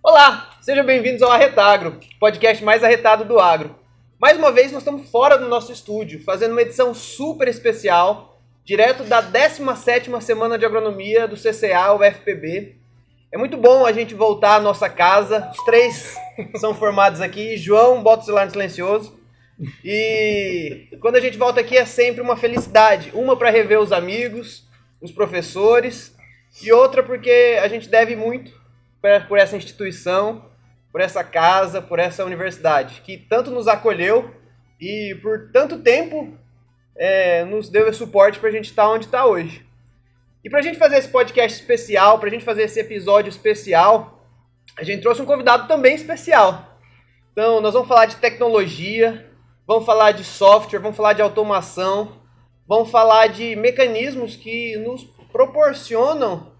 Olá, sejam bem-vindos ao Arretagro, podcast mais arretado do agro. Mais uma vez nós estamos fora do nosso estúdio, fazendo uma edição super especial, direto da 17ª Semana de Agronomia do CCA, UFPB. É muito bom a gente voltar à nossa casa, os três são formados aqui, João, bota o celular no silencioso. E quando a gente volta aqui é sempre uma felicidade, uma para rever os amigos, os professores, e outra porque a gente deve muito por essa instituição, por essa casa, por essa universidade, que tanto nos acolheu e por tanto tempo nos deu esse suporte para a gente estar onde está hoje. E para a gente fazer esse podcast especial, para a gente fazer esse episódio especial, a gente trouxe um convidado também especial. Então, nós vamos falar de tecnologia, vamos falar de software, vamos falar de automação, vamos falar de mecanismos que nos proporcionam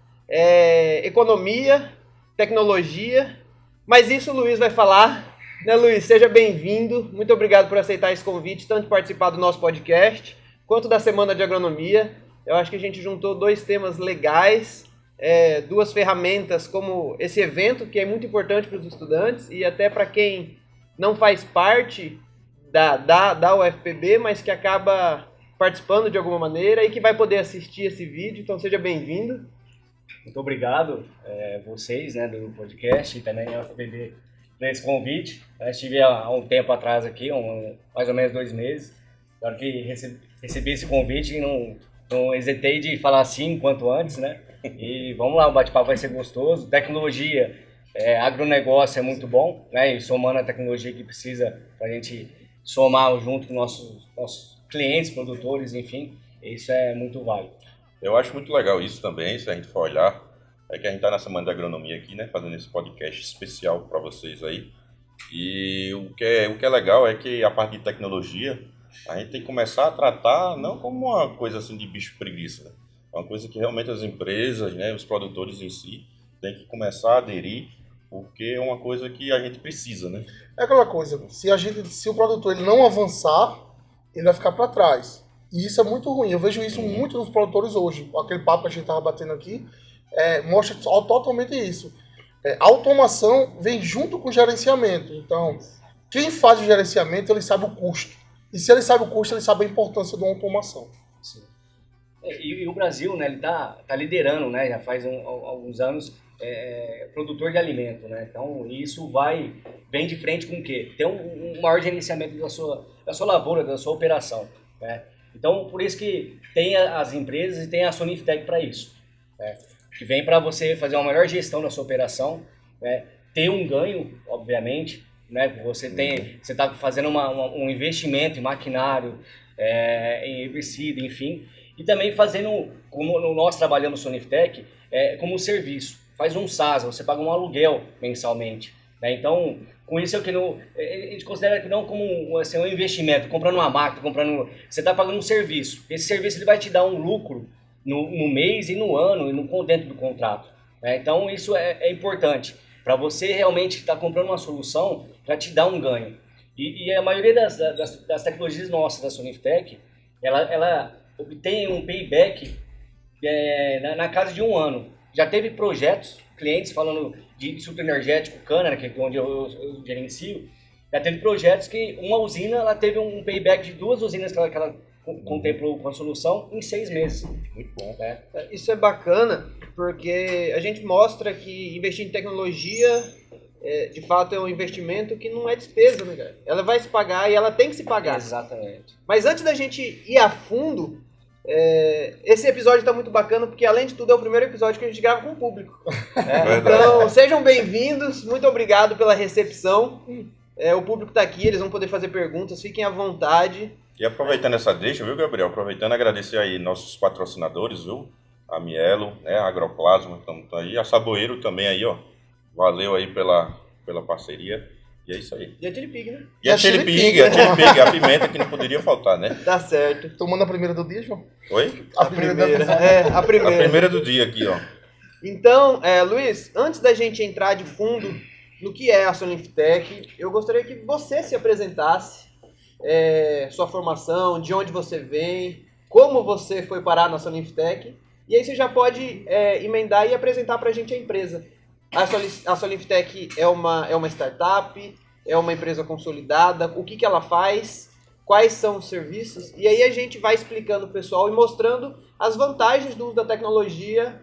economia, tecnologia, mas isso o Luiz vai falar, né, Luiz? Seja bem-vindo, muito obrigado por aceitar esse convite, tanto de participar do nosso podcast, quanto da Semana de Agronomia. Eu acho que a gente juntou dois temas legais, duas ferramentas como esse evento, que é muito importante para os estudantes, e até para quem não faz parte da UFPB, mas que acaba participando de alguma maneira e que vai poder assistir esse vídeo, então seja bem-vindo. Muito obrigado vocês, né, do podcast e também a UFPB por esse convite. Eu estive há um tempo atrás aqui, mais ou menos 2 meses. Na hora que recebi esse convite, não hesitei de falar sim quanto antes, né? E vamos lá, o bate-papo vai ser gostoso. Tecnologia, agronegócio é muito bom, né? E somando a tecnologia que precisa para a gente somar junto com nossos clientes, produtores, enfim, isso é muito válido. Eu acho muito legal isso também, se a gente for olhar, que a gente está na Semana de Agronomia aqui, né, fazendo esse podcast especial para vocês aí. E o que é legal é que a parte de tecnologia, a gente tem que começar a tratar não como uma coisa assim de bicho preguiça, né? É uma coisa que realmente as empresas, né, os produtores em si, têm que começar a aderir, porque é uma coisa que a gente precisa, né? É aquela coisa, se o produtor ele não avançar, ele vai ficar para trás. E isso é muito ruim. Eu vejo isso muito nos produtores hoje. Aquele papo que a gente estava batendo aqui mostra totalmente isso. A automação vem junto com o gerenciamento. Então, quem faz o gerenciamento, ele sabe o custo. E se ele sabe o custo, ele sabe a importância de uma automação. Sim. E o Brasil, né, ele tá liderando, né, já faz alguns anos, produtor de alimento, né? Então, isso vem de frente com o quê? Tem um maior gerenciamento da sua lavoura, da sua operação, né? Então, por isso que tem as empresas e tem a Soniftec para isso, né? Que vem para você fazer uma melhor gestão da sua operação, né? Ter um ganho, obviamente, né? Você está fazendo um investimento em maquinário, em herbicida, enfim, e também fazendo, como nós trabalhamos Soniftec, como um serviço. Faz um SaaS, você paga um aluguel mensalmente, né? Então, com isso a gente considera que não como um investimento, comprando uma máquina, você está pagando um serviço. Esse serviço ele vai te dar um lucro no mês e no ano e dentro do contrato, né? Então isso é importante para você realmente estar comprando uma solução para te dar um ganho. E a maioria das tecnologias nossas da Soniftec, ela obtém um payback na casa de 1 ano. Já teve projetos, clientes falando de sucro energético, cana, que é onde eu gerencio, já teve projetos que uma usina ela teve um payback de 2 usinas que ela contemplou com a solução em 6 meses. Muito bom. Isso é bacana, porque a gente mostra que investir em tecnologia, de fato, é um investimento que não é despesa, né, cara? Ela vai se pagar e ela tem que se pagar. Exatamente. Mas antes da gente ir a fundo, esse episódio está muito bacana, porque além de tudo é o primeiro episódio que a gente grava com o público. Então, sejam bem-vindos, muito obrigado pela recepção. O público está aqui, eles vão poder fazer perguntas, fiquem à vontade. E aproveitando essa deixa, viu, Gabriel? Aproveitando, agradecer aí nossos patrocinadores, viu? A Mielo, né? A Agroplasma, estamos aí. A Saboeiro também aí, ó. Valeu aí pela parceria. E é isso aí. E a Chili Pig, né? E a Chili Pig, a pimenta que não poderia faltar, né? Tá certo. Tomando a primeira do dia, João? Oi? A primeira. A primeira do dia aqui, ó. Então, Luiz, antes da gente entrar de fundo no que é a Soniftec, eu gostaria que você se apresentasse sua formação, de onde você vem, como você foi parar na Solinftec. E aí você já pode emendar e apresentar para a gente a empresa. A Solinftec é uma startup, é uma empresa consolidada, o que ela faz, quais são os serviços, e aí a gente vai explicando o pessoal e mostrando as vantagens do uso da tecnologia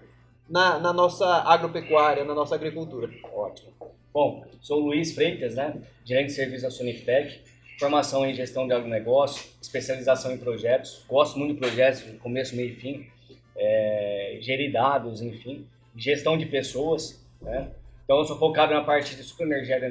na nossa agropecuária, na nossa agricultura. Ótimo. Bom, sou o Luiz Freitas, né? Gerente de serviço da Solinftec, formação em gestão de agronegócio, especialização em projetos, gosto muito de projetos, de começo, meio e fim, gerir dados, enfim, gestão de pessoas, né? Então eu sou focado na parte de superenergia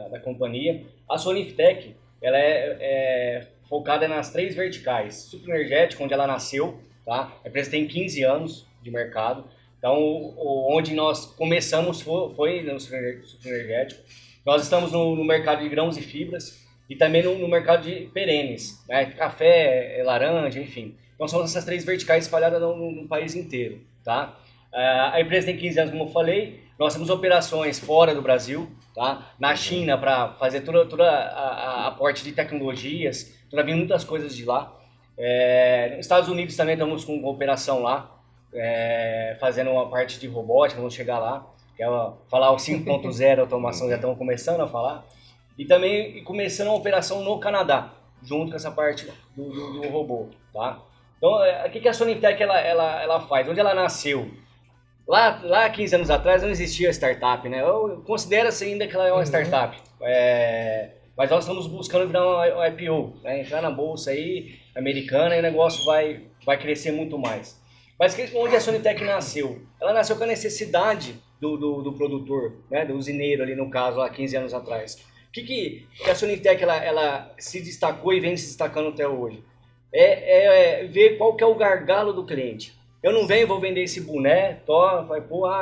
da companhia. A Solinftec, ela é focada nas 3 verticais. Superenergética, onde ela nasceu, tá? A empresa tem 15 anos de mercado. Então, onde nós começamos foi no superenergético. Nós estamos no mercado de grãos e fibras e também no mercado de perenes, né? Café, laranja, enfim. Então, são essas 3 verticais espalhadas no país inteiro, tá? A empresa tem 15 anos, como eu falei. Nós temos operações fora do Brasil, tá? Na China, para fazer toda a aporte de tecnologias, vem muitas coisas de lá. Nos Estados Unidos também estamos com operação lá, fazendo uma parte de robótica, vamos chegar lá. Falar o 5.0 automação, já estamos começando a falar. E também começando a operação no Canadá, junto com essa parte do robô, tá? Então, o que a Solinftec ela faz? Onde ela nasceu? Lá 15 anos atrás não existia startup, né? Eu considero assim ainda que ela é uma startup. Mas nós estamos buscando virar uma IPO, né? Entrar na bolsa aí, americana, e o negócio vai crescer muito mais. Mas onde a Solinftec nasceu? Ela nasceu com a necessidade do produtor, né? Do usineiro ali no caso, lá 15 anos atrás. O que a Solinftec ela se destacou e vem se destacando até hoje? Ver qual que é o gargalo do cliente. Eu não vou vender esse boné,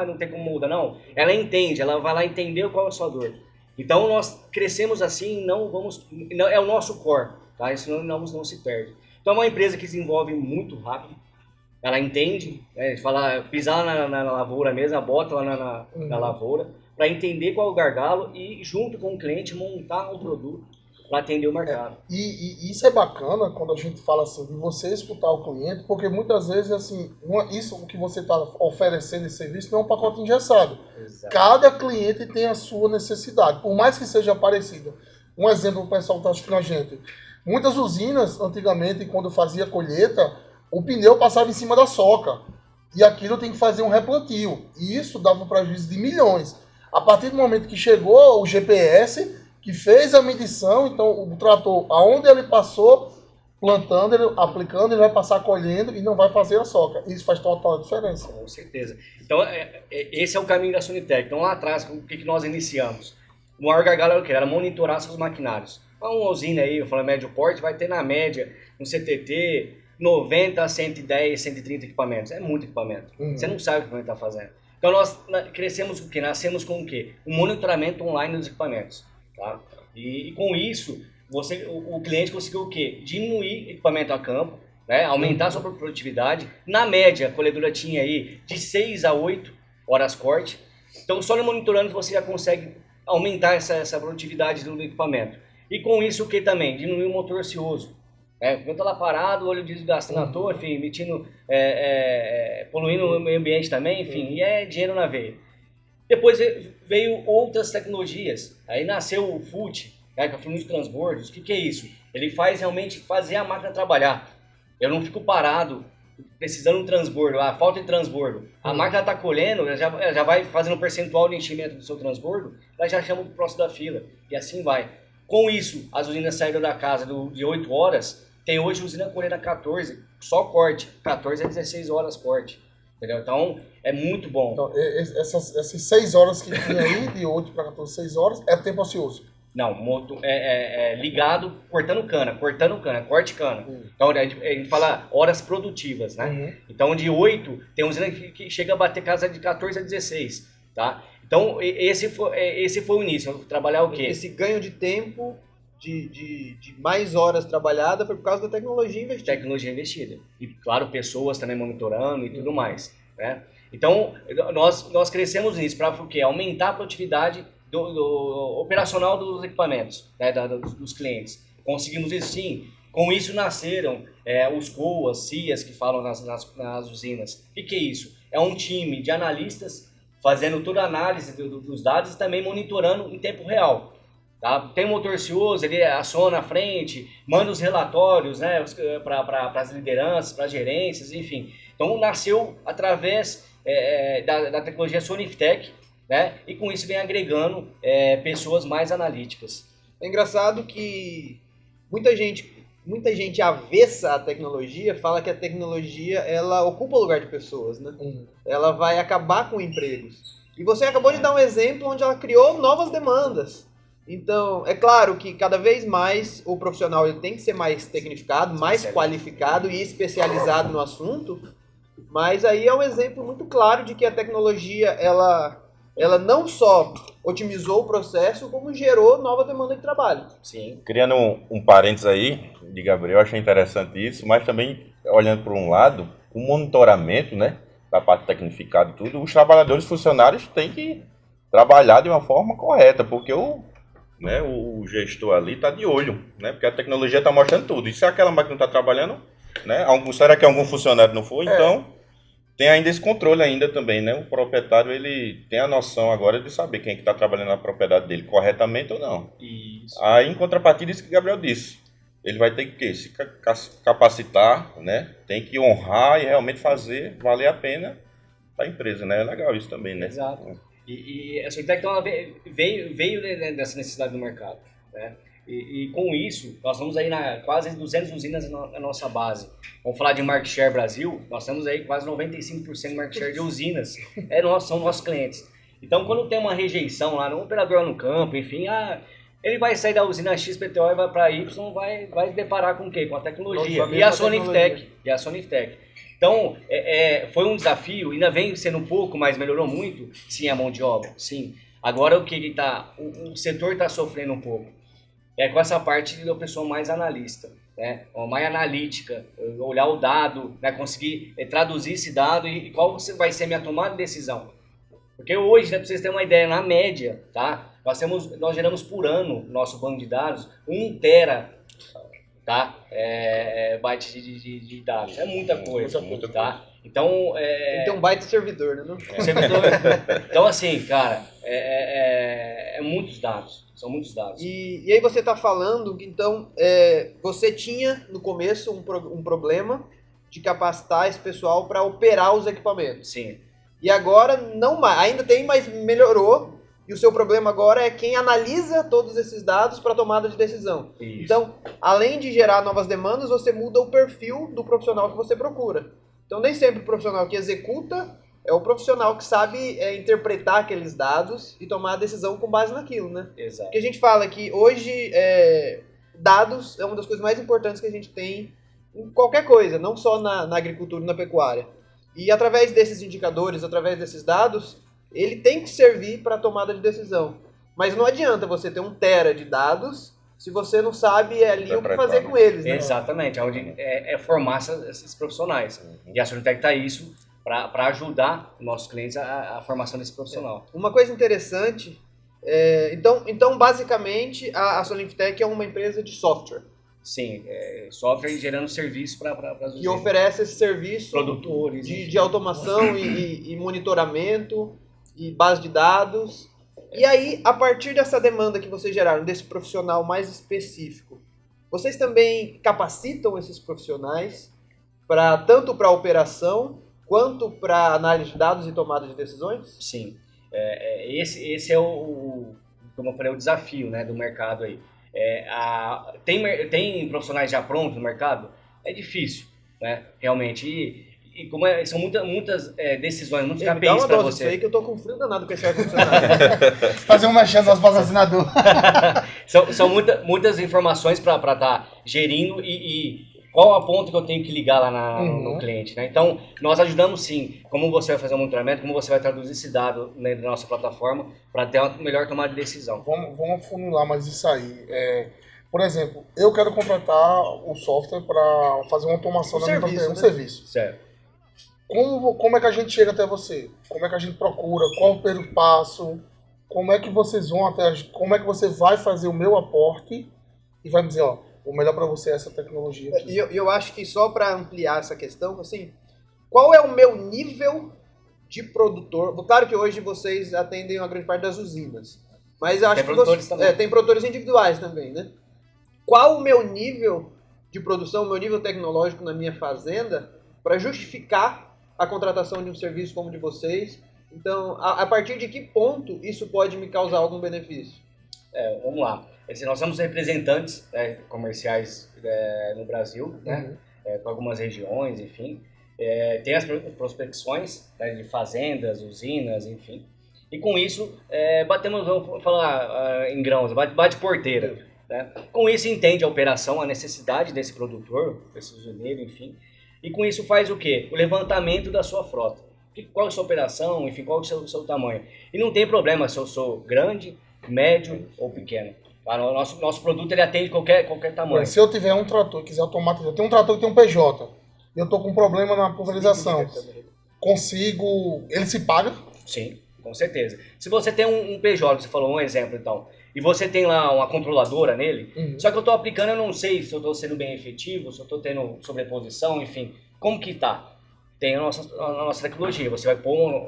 não tem como mudar, não. Ela entende, ela vai lá entender qual é a sua dor. Então nós crescemos assim, é o nosso core, tá? Isso não se perde. Então é uma empresa que desenvolve muito rápido, ela entende, pisar na lavoura mesmo, bota lá na lavoura, para entender qual é o gargalo e junto com o cliente montar um produto para atender o mercado. E isso é bacana quando a gente fala assim, de você escutar o cliente, porque muitas vezes assim, o que você está oferecendo esse serviço não é um pacote engessado. Exato. Cada cliente tem a sua necessidade, por mais que seja parecida. Um exemplo, o pessoal está assistindo a gente. Muitas usinas, antigamente, quando fazia colheita, o pneu passava em cima da soca. E aquilo tem que fazer um replantio. E isso dava um prejuízo de milhões. A partir do momento que chegou o GPS, que fez a medição, então o trator, aonde ele passou, plantando, aplicando, ele vai passar colhendo e não vai fazer a soca. Isso faz total diferença. Com certeza. Então, esse é o caminho da Solinftec. Então, lá atrás, o que nós iniciamos? O maior gargalo era o quê? Era monitorar seus maquinários. Uma usina aí, eu falo médio porte, vai ter na média, um CTT, 90 a 110, 130 equipamentos. É muito equipamento. Você não sabe o que o equipamento está fazendo. Então, nós crescemos o quê? Nascemos com o quê? Um monitoramento online dos equipamentos. Tá? E com isso, o cliente conseguiu o quê? Diminuir equipamento a campo, né? Aumentar a sua produtividade. Na média, a colhedora tinha aí de 6 a 8 horas corte. Então, só no monitorando você já consegue aumentar essa produtividade do equipamento. E com isso, o que também? Diminuir o motor ocioso. Quando está lá parado, o óleo desgastando à toa, enfim, emitindo, poluindo o meio ambiente também, enfim, e é dinheiro na veia. Depois veio outras tecnologias, aí nasceu o FUT, que é o fluido de transbordos. O que é isso? Ele faz realmente fazer a máquina trabalhar. Eu não fico parado, precisando de um transbordo, falta de transbordo. A máquina está colhendo, ela já vai fazendo um percentual de enchimento do seu transbordo, ela já chama o próximo da fila, e assim vai. Com isso, as usinas saíram da casa de 8 horas, tem hoje usina colhendo a 14, só corte, 14 a 16 horas corte. Entendeu? Então, é muito bom. Então, essas 6 horas que tinha aí, de 8 para 14, 6 horas, é tempo ocioso. Não, ligado, cortando cana, corte cana. Então, a gente fala horas produtivas, né? Então, de 8, tem usina que chega a bater casa de 14 a 16, tá? Então, esse foi o início. Trabalhar o quê? Esse ganho de tempo, de mais horas trabalhadas, foi por causa da tecnologia investida. E, claro, pessoas também monitorando e tudo mais, né? Então, nós crescemos nisso para o quê? Aumentar a produtividade do operacional dos equipamentos, né? Dos clientes. Conseguimos isso sim. Com isso nasceram os COAs, CIAs que falam nas usinas. O que é isso? É um time de analistas fazendo toda a análise dos dados e também monitorando em tempo real. Tá? Tem um motor cioso, ele aciona a frente, manda os relatórios, né, para as lideranças, para as gerências, enfim. Então nasceu através da tecnologia Soniftec, né, e com isso vem agregando pessoas mais analíticas. É engraçado que muita gente avessa à tecnologia fala que a tecnologia ela ocupa o lugar de pessoas, né? Ela vai acabar com empregos. E você acabou de dar um exemplo onde ela criou novas demandas. Então, é claro que cada vez mais o profissional ele tem que ser mais tecnificado, mais qualificado e especializado no assunto, mas aí é um exemplo muito claro de que a tecnologia ela não só otimizou o processo, como gerou nova demanda de trabalho. Sim. Criando um parênteses aí, de Gabriel, achei interessante isso, mas também, olhando por um lado, o monitoramento, né, da parte tecnificada e tudo, os trabalhadores funcionários têm que trabalhar de uma forma correta, porque o gestor ali está de olho, né, porque a tecnologia está mostrando tudo. E se aquela máquina não está trabalhando, né, será que algum funcionário não foi? Então, tem ainda esse controle ainda também, né? O proprietário, ele tem a noção agora de saber quem é que está trabalhando na propriedade dele, corretamente ou não. Isso. Aí, em contrapartida, isso que o Gabriel disse. Ele vai ter que se capacitar, né? Tem que honrar e realmente fazer valer a pena a empresa, né? É legal isso também, né? Exato. E a Soniftec então, ela veio dessa necessidade do mercado, né? E com isso, nós estamos aí quase 200 usinas na nossa base. Vamos falar de market share Brasil, nós estamos aí quase 95% de market share de usinas. São nossos clientes. Então, quando tem uma rejeição lá, um operador lá no campo, enfim, ele vai sair da usina XPTO e vai para Y, vai deparar com o quê? Com a tecnologia. E a Soniftec. Então, foi um desafio, ainda vem sendo um pouco, mas melhorou muito. Sim, a mão de obra, sim. Agora, o setor está sofrendo um pouco. Com essa parte da pessoa mais analista, né? Mais analítica, olhar o dado, né? Conseguir traduzir esse dado e qual vai ser a minha tomada de decisão. Porque hoje, né, para vocês terem uma ideia, na média, tá? Nós geramos por ano, nosso banco de dados, 1 tera, tá? Byte de dados. É muita coisa, tá? Então, tem que ter um baita servidor, né? Servidor. Então, assim, cara, muitos dados. São muitos dados. E aí você está falando que, então, você tinha, no começo, um problema de capacitar esse pessoal para operar os equipamentos. Sim. E agora, não mais. Ainda tem, mas melhorou. E o seu problema agora é quem analisa todos esses dados para tomada de decisão. Isso. Então, além de gerar novas demandas, você muda o perfil do profissional que você procura. Então, nem sempre o profissional que executa é o profissional que sabe interpretar aqueles dados e tomar a decisão com base naquilo, né? Exato. Porque a gente fala que hoje dados é uma das coisas mais importantes que a gente tem em qualquer coisa, não só na agricultura e na pecuária. E através desses indicadores, através desses dados, ele tem que servir para a tomada de decisão. Mas não adianta você ter 1 tera de dados se você não sabe ali o que fazer com eles, né? Exatamente, onde formar esses profissionais. E a Soniftec está isso para ajudar nossos clientes a formação desse profissional. Uma coisa interessante, então basicamente a Soniftec é uma empresa de software. Sim, software gerando serviço para as que oferece esse serviço produtores de automação e monitoramento e base de dados. E aí, a partir dessa demanda que vocês geraram, desse profissional mais específico, vocês também capacitam esses profissionais tanto para operação quanto para análise de dados e tomada de decisões? Sim. Esse é como eu falei, o desafio, né, do mercado aí. Tem profissionais já prontos no mercado? É difícil, né, realmente. E como são muitas decisões, muitos KPIs para você. Eu sei que eu tô com frio danado com esse ar-condicionado. Fazer uma chance aos patrocinadores. São muitas informações para estar gerindo e qual a ponta que eu tenho que ligar lá no cliente, né? Então, nós ajudamos sim, como você vai fazer o monitoramento, como você vai traduzir esse dado dentro da nossa plataforma para ter uma melhor tomada de decisão. Vamos afunilar mais isso aí. Por exemplo, eu quero contratar o software para fazer uma automação da minha propriedade, um serviço. Certo. Como é que a gente chega até você? Como é que a gente procura? Qual o primeiro passo? Como é que vocês vão como é que você vai fazer o meu aporte e vai me dizer, ó, o melhor para você é essa tecnologia aqui. E eu acho que só para ampliar essa questão, assim, qual é o meu nível de produtor? Claro que hoje vocês atendem a grande parte das usinas, mas eu acho Tem que produtores também. tem produtores individuais também, né? Qual o meu nível de produção, o meu nível tecnológico na minha fazenda para justificar a contratação de um serviço como o de vocês? Então, a partir de que ponto isso pode me causar algum benefício? Vamos lá. Nós somos representantes comerciais no Brasil, né? Para algumas regiões, enfim. Tem as prospecções, né, de fazendas, usinas, enfim. E com isso, batemos, vamos falar em grãos, bate porteira. Né? Com isso, entende a operação, a necessidade desse produtor, desse usineiro, enfim. E com isso faz o quê? O levantamento da sua frota. Qual é a sua operação, enfim, qual é o seu tamanho. E não tem problema se eu sou grande, médio ou pequeno. O nosso produto ele atende qualquer tamanho. Se eu tiver um trator e quiser automatizar, eu tenho um trator que tem um PJ, e eu estou com um problema na pulverização, consigo... Ele se paga? Sim, com certeza. Se você tem um PJ, você falou um exemplo então, e você tem lá uma controladora nele, só que eu estou aplicando, eu não sei se eu estou sendo bem efetivo, se eu estou tendo sobreposição, enfim, como que está? Tem a nossa tecnologia, você vai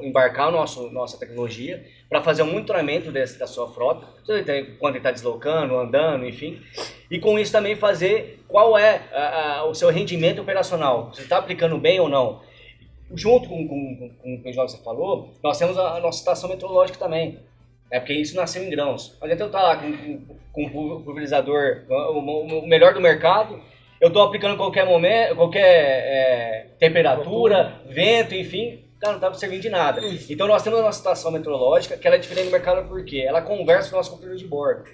embarcar a nossa tecnologia para fazer um monitoramento da sua frota, quando ele está deslocando, andando, enfim, e com isso também fazer qual é o seu rendimento operacional, você está aplicando bem ou não. Junto com o que você falou, nós temos a nossa estação meteorológica também, porque isso nasceu em grãos. Não adianta eu estar lá com um pulverizador, o melhor do mercado, eu estou aplicando qualquer momento, qualquer temperatura, vento, enfim, cara, não está servindo de nada. Então nós temos a nossa estação meteorológica, que ela é diferente do mercado porque ela conversa com o nosso computador de bordo.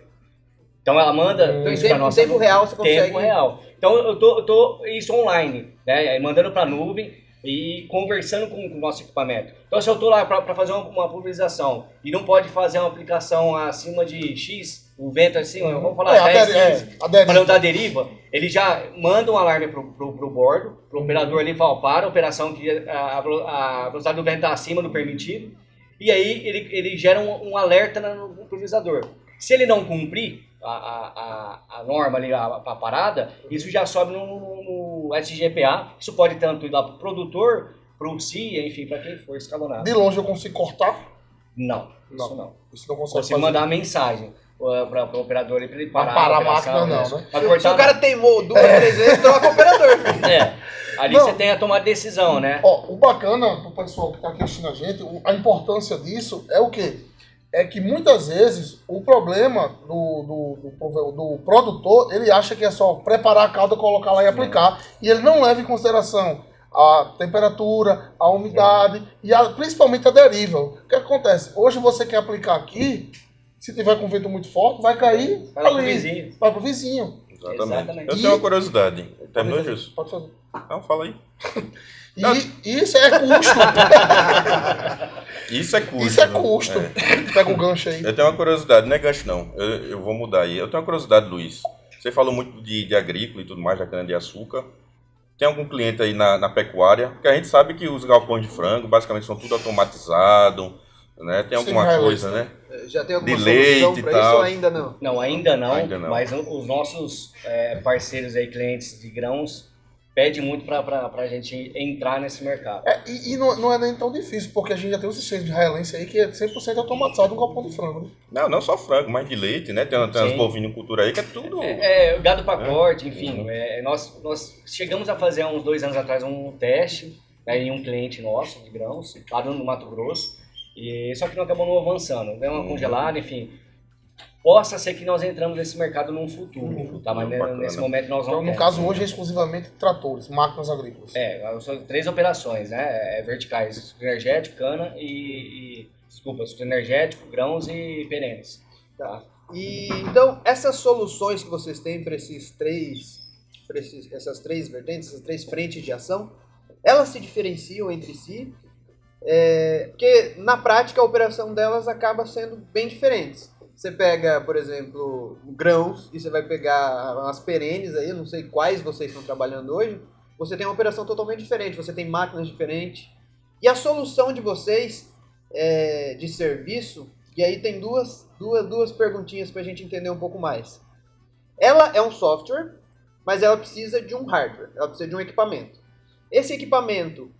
Então ela manda isso para nós. Em tempo real você consegue. Tempo real. Então eu tô isso online, né? Mandando para a nuvem e conversando com o nosso equipamento. Então se eu estou lá para fazer uma pulverização e não pode fazer uma aplicação acima de X, o vento assim, vamos falar 10, 15, para não dar deriva, ele já manda um alarme pro bordo, pro operador ali fala, para a operação que a velocidade do vento está acima do permitido, e aí ele gera um alerta no pulverizador. Se ele não cumprir a norma ali, a parada, isso já sobe no SGPA, isso pode tanto ir lá pro produtor, pro CIA, enfim, para quem for escalonado. De longe eu consigo cortar? Não, isso não. Isso não consegue Você mandar mensagem para o operador para ele parar a máquina não, né? Se o cara teimou 2, 3 vezes, troca o operador. Ali você tem a tomar decisão, né? O bacana do pessoal que está aqui assistindo a gente, a importância disso é o quê? É que muitas vezes o problema do produtor, ele acha que é só preparar a calda, colocar lá e aplicar, e ele não leva em consideração a temperatura, a umidade e principalmente a deriva. O que acontece? Hoje você quer aplicar aqui, se tiver com vento muito forte, vai cair ali. Vai pro vizinho. Exatamente. Eu tenho uma curiosidade. Terminou, Jesus? Pode fazer. Não, fala aí. Isso é custo. Isso é custo. Isso é custo. Pega o gancho aí. Eu tenho uma curiosidade, não é gancho não. Eu vou mudar aí. Eu tenho uma curiosidade, Luiz. Você falou muito de agrícola e tudo mais, da cana-de-açúcar. Tem algum cliente aí na pecuária? Porque a gente sabe que os galpões de frango basicamente são tudo automatizado, né? Tem alguma coisa, né? Já tem alguma de solução leite para e tal. isso ou ainda não? Não, ainda não. Ainda não. Mas os nossos parceiros aí, clientes de grãos, pedem muito para a gente entrar nesse mercado. E não é nem tão difícil, porque a gente já tem um sistema de realença aí que é 100% automatizado no galpão de frango, né? Não só frango, mas de leite, né? Tem umas bovinocultura aí que é tudo... Gado para corte, enfim. Nós chegamos a fazer há uns 2 anos atrás um teste em um cliente nosso de grãos, lá no Mato Grosso, só que não acabou não avançando. Deu uma congelada, enfim. Possa ser que nós entramos nesse mercado num futuro, tá? Mas nesse momento nós não Então, no caso, hoje é exclusivamente tratores, máquinas agrícolas. São 3 operações, né? Verticais, suco energético, cana suco energético, grãos e perenes. Tá. E então, essas soluções que vocês têm para essas três vertentes, essas 3 frentes de ação, elas se diferenciam entre si? Porque na prática a operação delas acaba sendo bem diferentes. Você pega, por exemplo, grãos e você vai pegar as perenes aí, eu não sei quais vocês estão trabalhando hoje, você tem uma operação totalmente diferente, você tem máquinas diferentes. E a solução de vocês de serviço, e aí tem duas perguntinhas para a gente entender um pouco mais. Ela é um software mas ela precisa de um hardware, ela precisa de um equipamento. Esse equipamento,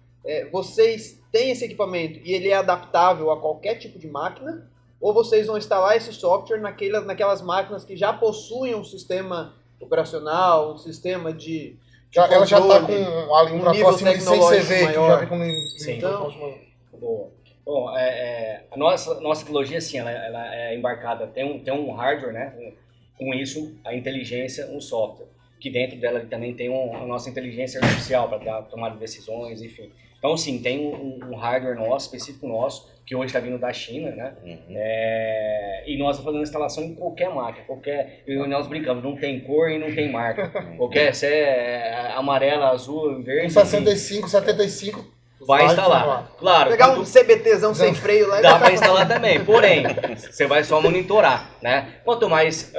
vocês têm esse equipamento e ele é adaptável a qualquer tipo de máquina? Ou vocês vão instalar esse software naquelas máquinas que já possuem um sistema operacional, um sistema de Ela já está controle, com ali um trator acima de 100 CV, que já vem com Sim. Então, Bom, a nossa tecnologia, assim, ela é embarcada, tem um hardware, né? Com isso, a inteligência, um software. Que dentro dela também tem a nossa inteligência artificial para tomar decisões, enfim. Então, sim, tem um hardware nosso, específico nosso, que hoje está vindo da China, né? E nós estamos fazendo instalação em qualquer máquina, e nós brincamos, não tem cor e não tem marca. Qualquer, se é amarela, azul, verde... 65, 75... Vai instalar. Claro. Pegar um CBTzão sem freio lá e dá para instalar também. Porém, você vai só monitorar, né? Quanto mais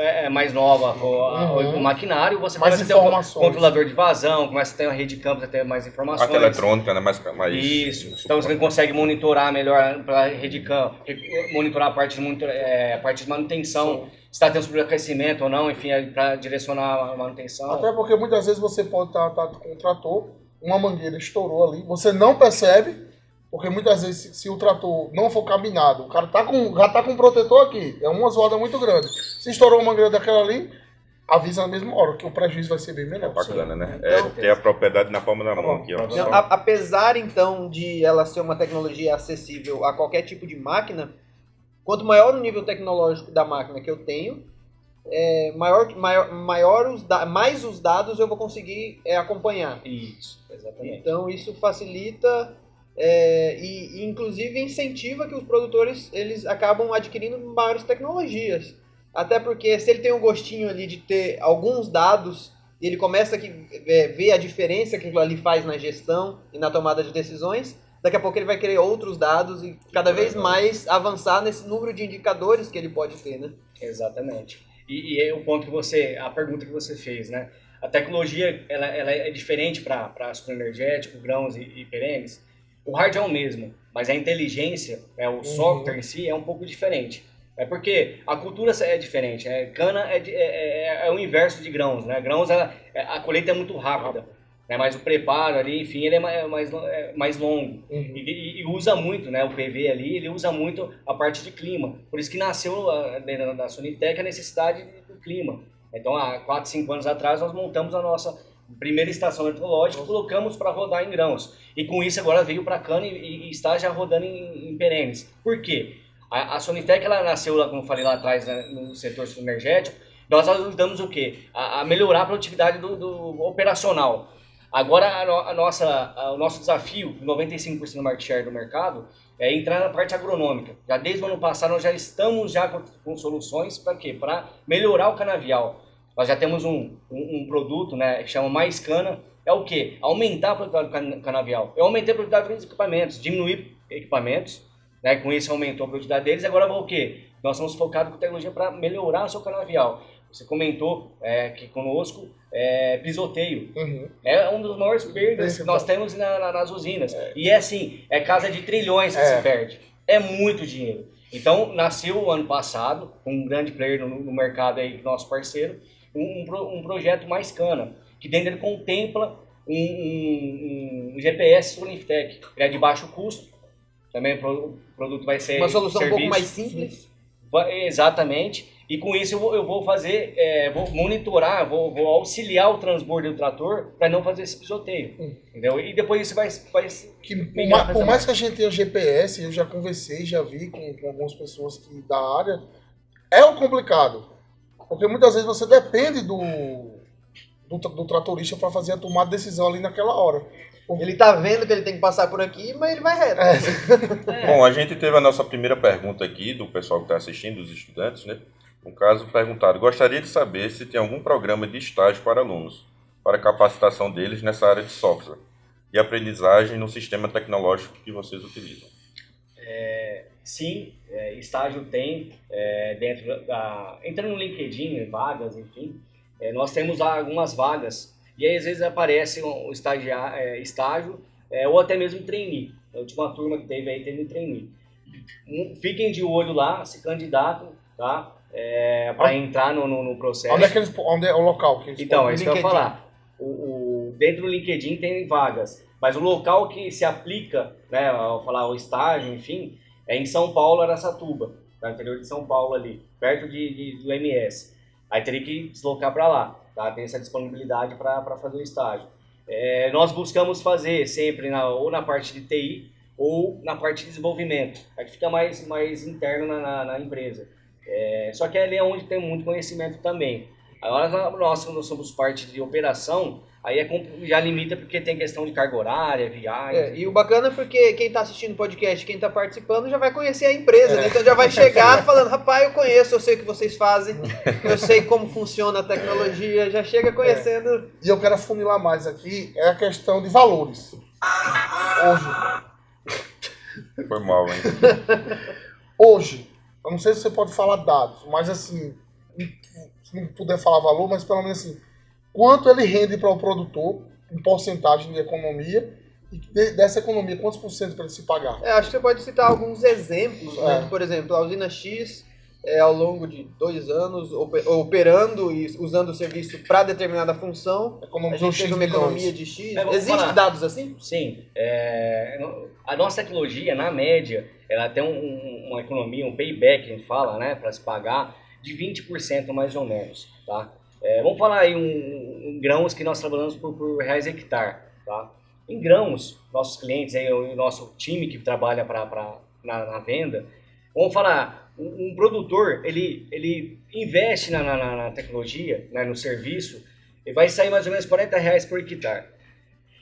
nova for o maquinário, você começa a ter um controlador de vazão, começa a ter uma rede de campo, a ter mais informações. Parte eletrônica, né? Mais Isso. Então você consegue monitorar melhor para a rede de campo, monitorar a parte de manutenção. Se está tendo sobreaquecimento ou não, enfim, para direcionar a manutenção. Até porque muitas vezes você pode estar com um trator, uma mangueira estourou ali, você não percebe, porque muitas vezes se o trator não for cabinado, o cara já tá com um protetor aqui, é uma zoada muito grande. Se estourou uma mangueira daquela ali, avisa na mesma hora, que o prejuízo vai ser bem menor. Bacana, né? Então, Ter a propriedade na palma da mão aqui, ó. Não, apesar, então, de ela ser uma tecnologia acessível a qualquer tipo de máquina, quanto maior o nível tecnológico da máquina que eu tenho, mais os dados eu vou conseguir acompanhar. Isso, exatamente. Então isso facilita e inclusive incentiva que os produtores eles acabam adquirindo maiores tecnologias. Até porque se ele tem um gostinho ali de ter alguns dados, ele começa a ver a diferença que aquilo ali faz na gestão e na tomada de decisões, daqui a pouco ele vai querer outros dados e cada vez mais avançar nesse número de indicadores que ele pode ter, né? Exatamente. E é o ponto a pergunta que você fez, né? A tecnologia, ela é diferente para sucro energético, grãos e perenes. O hardware é o mesmo, mas a inteligência, o software em si é um pouco diferente. É porque a cultura é diferente. Cana é o inverso de grãos, né? Grãos, a colheita é muito rápida, né? Mas o preparo ali, enfim, ele é mais longo. E usa muito, né? O PV ali, ele usa muito a parte de clima. Por isso que nasceu dentro da Sonitec a necessidade do clima. Então, há 4, 5 anos atrás, nós montamos a nossa primeira estação meteorológica e colocamos para rodar em grãos. E com isso, agora veio para cana e está já rodando em perenes. Por quê? A Sonitec, ela nasceu, como eu falei lá atrás, né, no setor energético. Nós ajudamos o quê? A melhorar a produtividade do operacional. Agora, o nosso desafio, 95% do market share do mercado, é entrar na parte agronômica. Já desde o ano passado, nós já estamos com soluções para quê? Para melhorar o canavial. Nós já temos um produto, né, que chama Mais Cana. É o quê? Aumentar a produtividade do canavial. Eu aumentei a produtividade dos equipamentos, diminuir equipamentos, né, com isso aumentou a produtividade deles. Agora o quê? Nós estamos focados com tecnologia para melhorar o seu canavial. Você comentou que conosco pisoteio. É um dos maiores perdas que nós temos nas usinas. E assim, é casa de trilhões que se perde. É muito dinheiro. Então, nasceu ano passado, um grande player no mercado aí, nosso parceiro, um projeto Mais Cana, que dentro dele contempla um GPS Sonitec. Ele é de baixo custo. Também o produto vai ser uma solução serviço. Um pouco mais simples. Exatamente. E com isso eu vou fazer, vou monitorar, vou auxiliar o transbordo do trator para não fazer esse pisoteio. Entendeu? E depois isso vai por mais que a gente tenha GPS, eu já conversei, já vi com algumas pessoas da área, é o complicado. Porque muitas vezes você depende do tratorista para fazer a tomada de decisão ali naquela hora. Ele tá vendo que ele tem que passar por aqui, mas ele vai reto. Bom, a gente teve a nossa primeira pergunta aqui do pessoal que está assistindo, dos estudantes, né? No caso, perguntaram, gostaria de saber se tem algum programa de estágio para alunos, para capacitação deles nessa área de software e aprendizagem no sistema tecnológico que vocês utilizam. Sim, estágio tem, entrando no LinkedIn, vagas, enfim, nós temos lá algumas vagas, e aí às vezes aparece um estágio, ou até mesmo trainee. A última turma que teve aí teve trainee. Fiquem de olho lá, se candidatam, tá? para entrar no processo. Onde é o local? Que Então, é isso que eu ia falar. Dentro do LinkedIn tem vagas, mas o local que se aplica, né, ao falar o estágio, enfim, é em São Paulo, Araçatuba, no interior de São Paulo ali, perto do MS. Aí teria que deslocar para lá, tá? Tem essa disponibilidade para fazer o estágio. Nós buscamos fazer sempre ou na parte de TI ou na parte de desenvolvimento, aí fica mais interno na empresa. Só que ali é onde tem muito conhecimento também. Agora nós somos parte de operação, aí já limita porque tem questão de carga horária, viagem. E o bacana é porque quem está assistindo o podcast, quem está participando, já vai conhecer a empresa, né? Então já vai chegar falando, rapaz, eu conheço, eu sei o que vocês fazem, eu sei como funciona a tecnologia, já chega conhecendo. E eu quero afunilar mais aqui, é a questão de valores. Hoje. Foi mal, hein? Hoje, eu não sei se você pode falar dados, mas assim, se não puder falar valor, mas pelo menos assim, quanto ele rende para o produtor, em porcentagem de economia, e dessa economia, quantos por cento para ele se pagar? Acho que você pode citar alguns exemplos, né? Por exemplo, a usina X, ao longo de 2 anos, operando e usando o serviço para determinada função, a gente teve uma economia de X. Existem dados assim? Sim. A nossa tecnologia, na média, ela tem uma economia, um payback, a gente fala, né, para se pagar, de 20% mais ou menos, tá? Vamos falar aí em grãos que nós trabalhamos por reais hectare, tá? Em grãos, nossos clientes, aí, o nosso time que trabalha na venda, vamos falar, um produtor, ele investe na tecnologia, né, no serviço, e vai sair mais ou menos R$40 por hectare.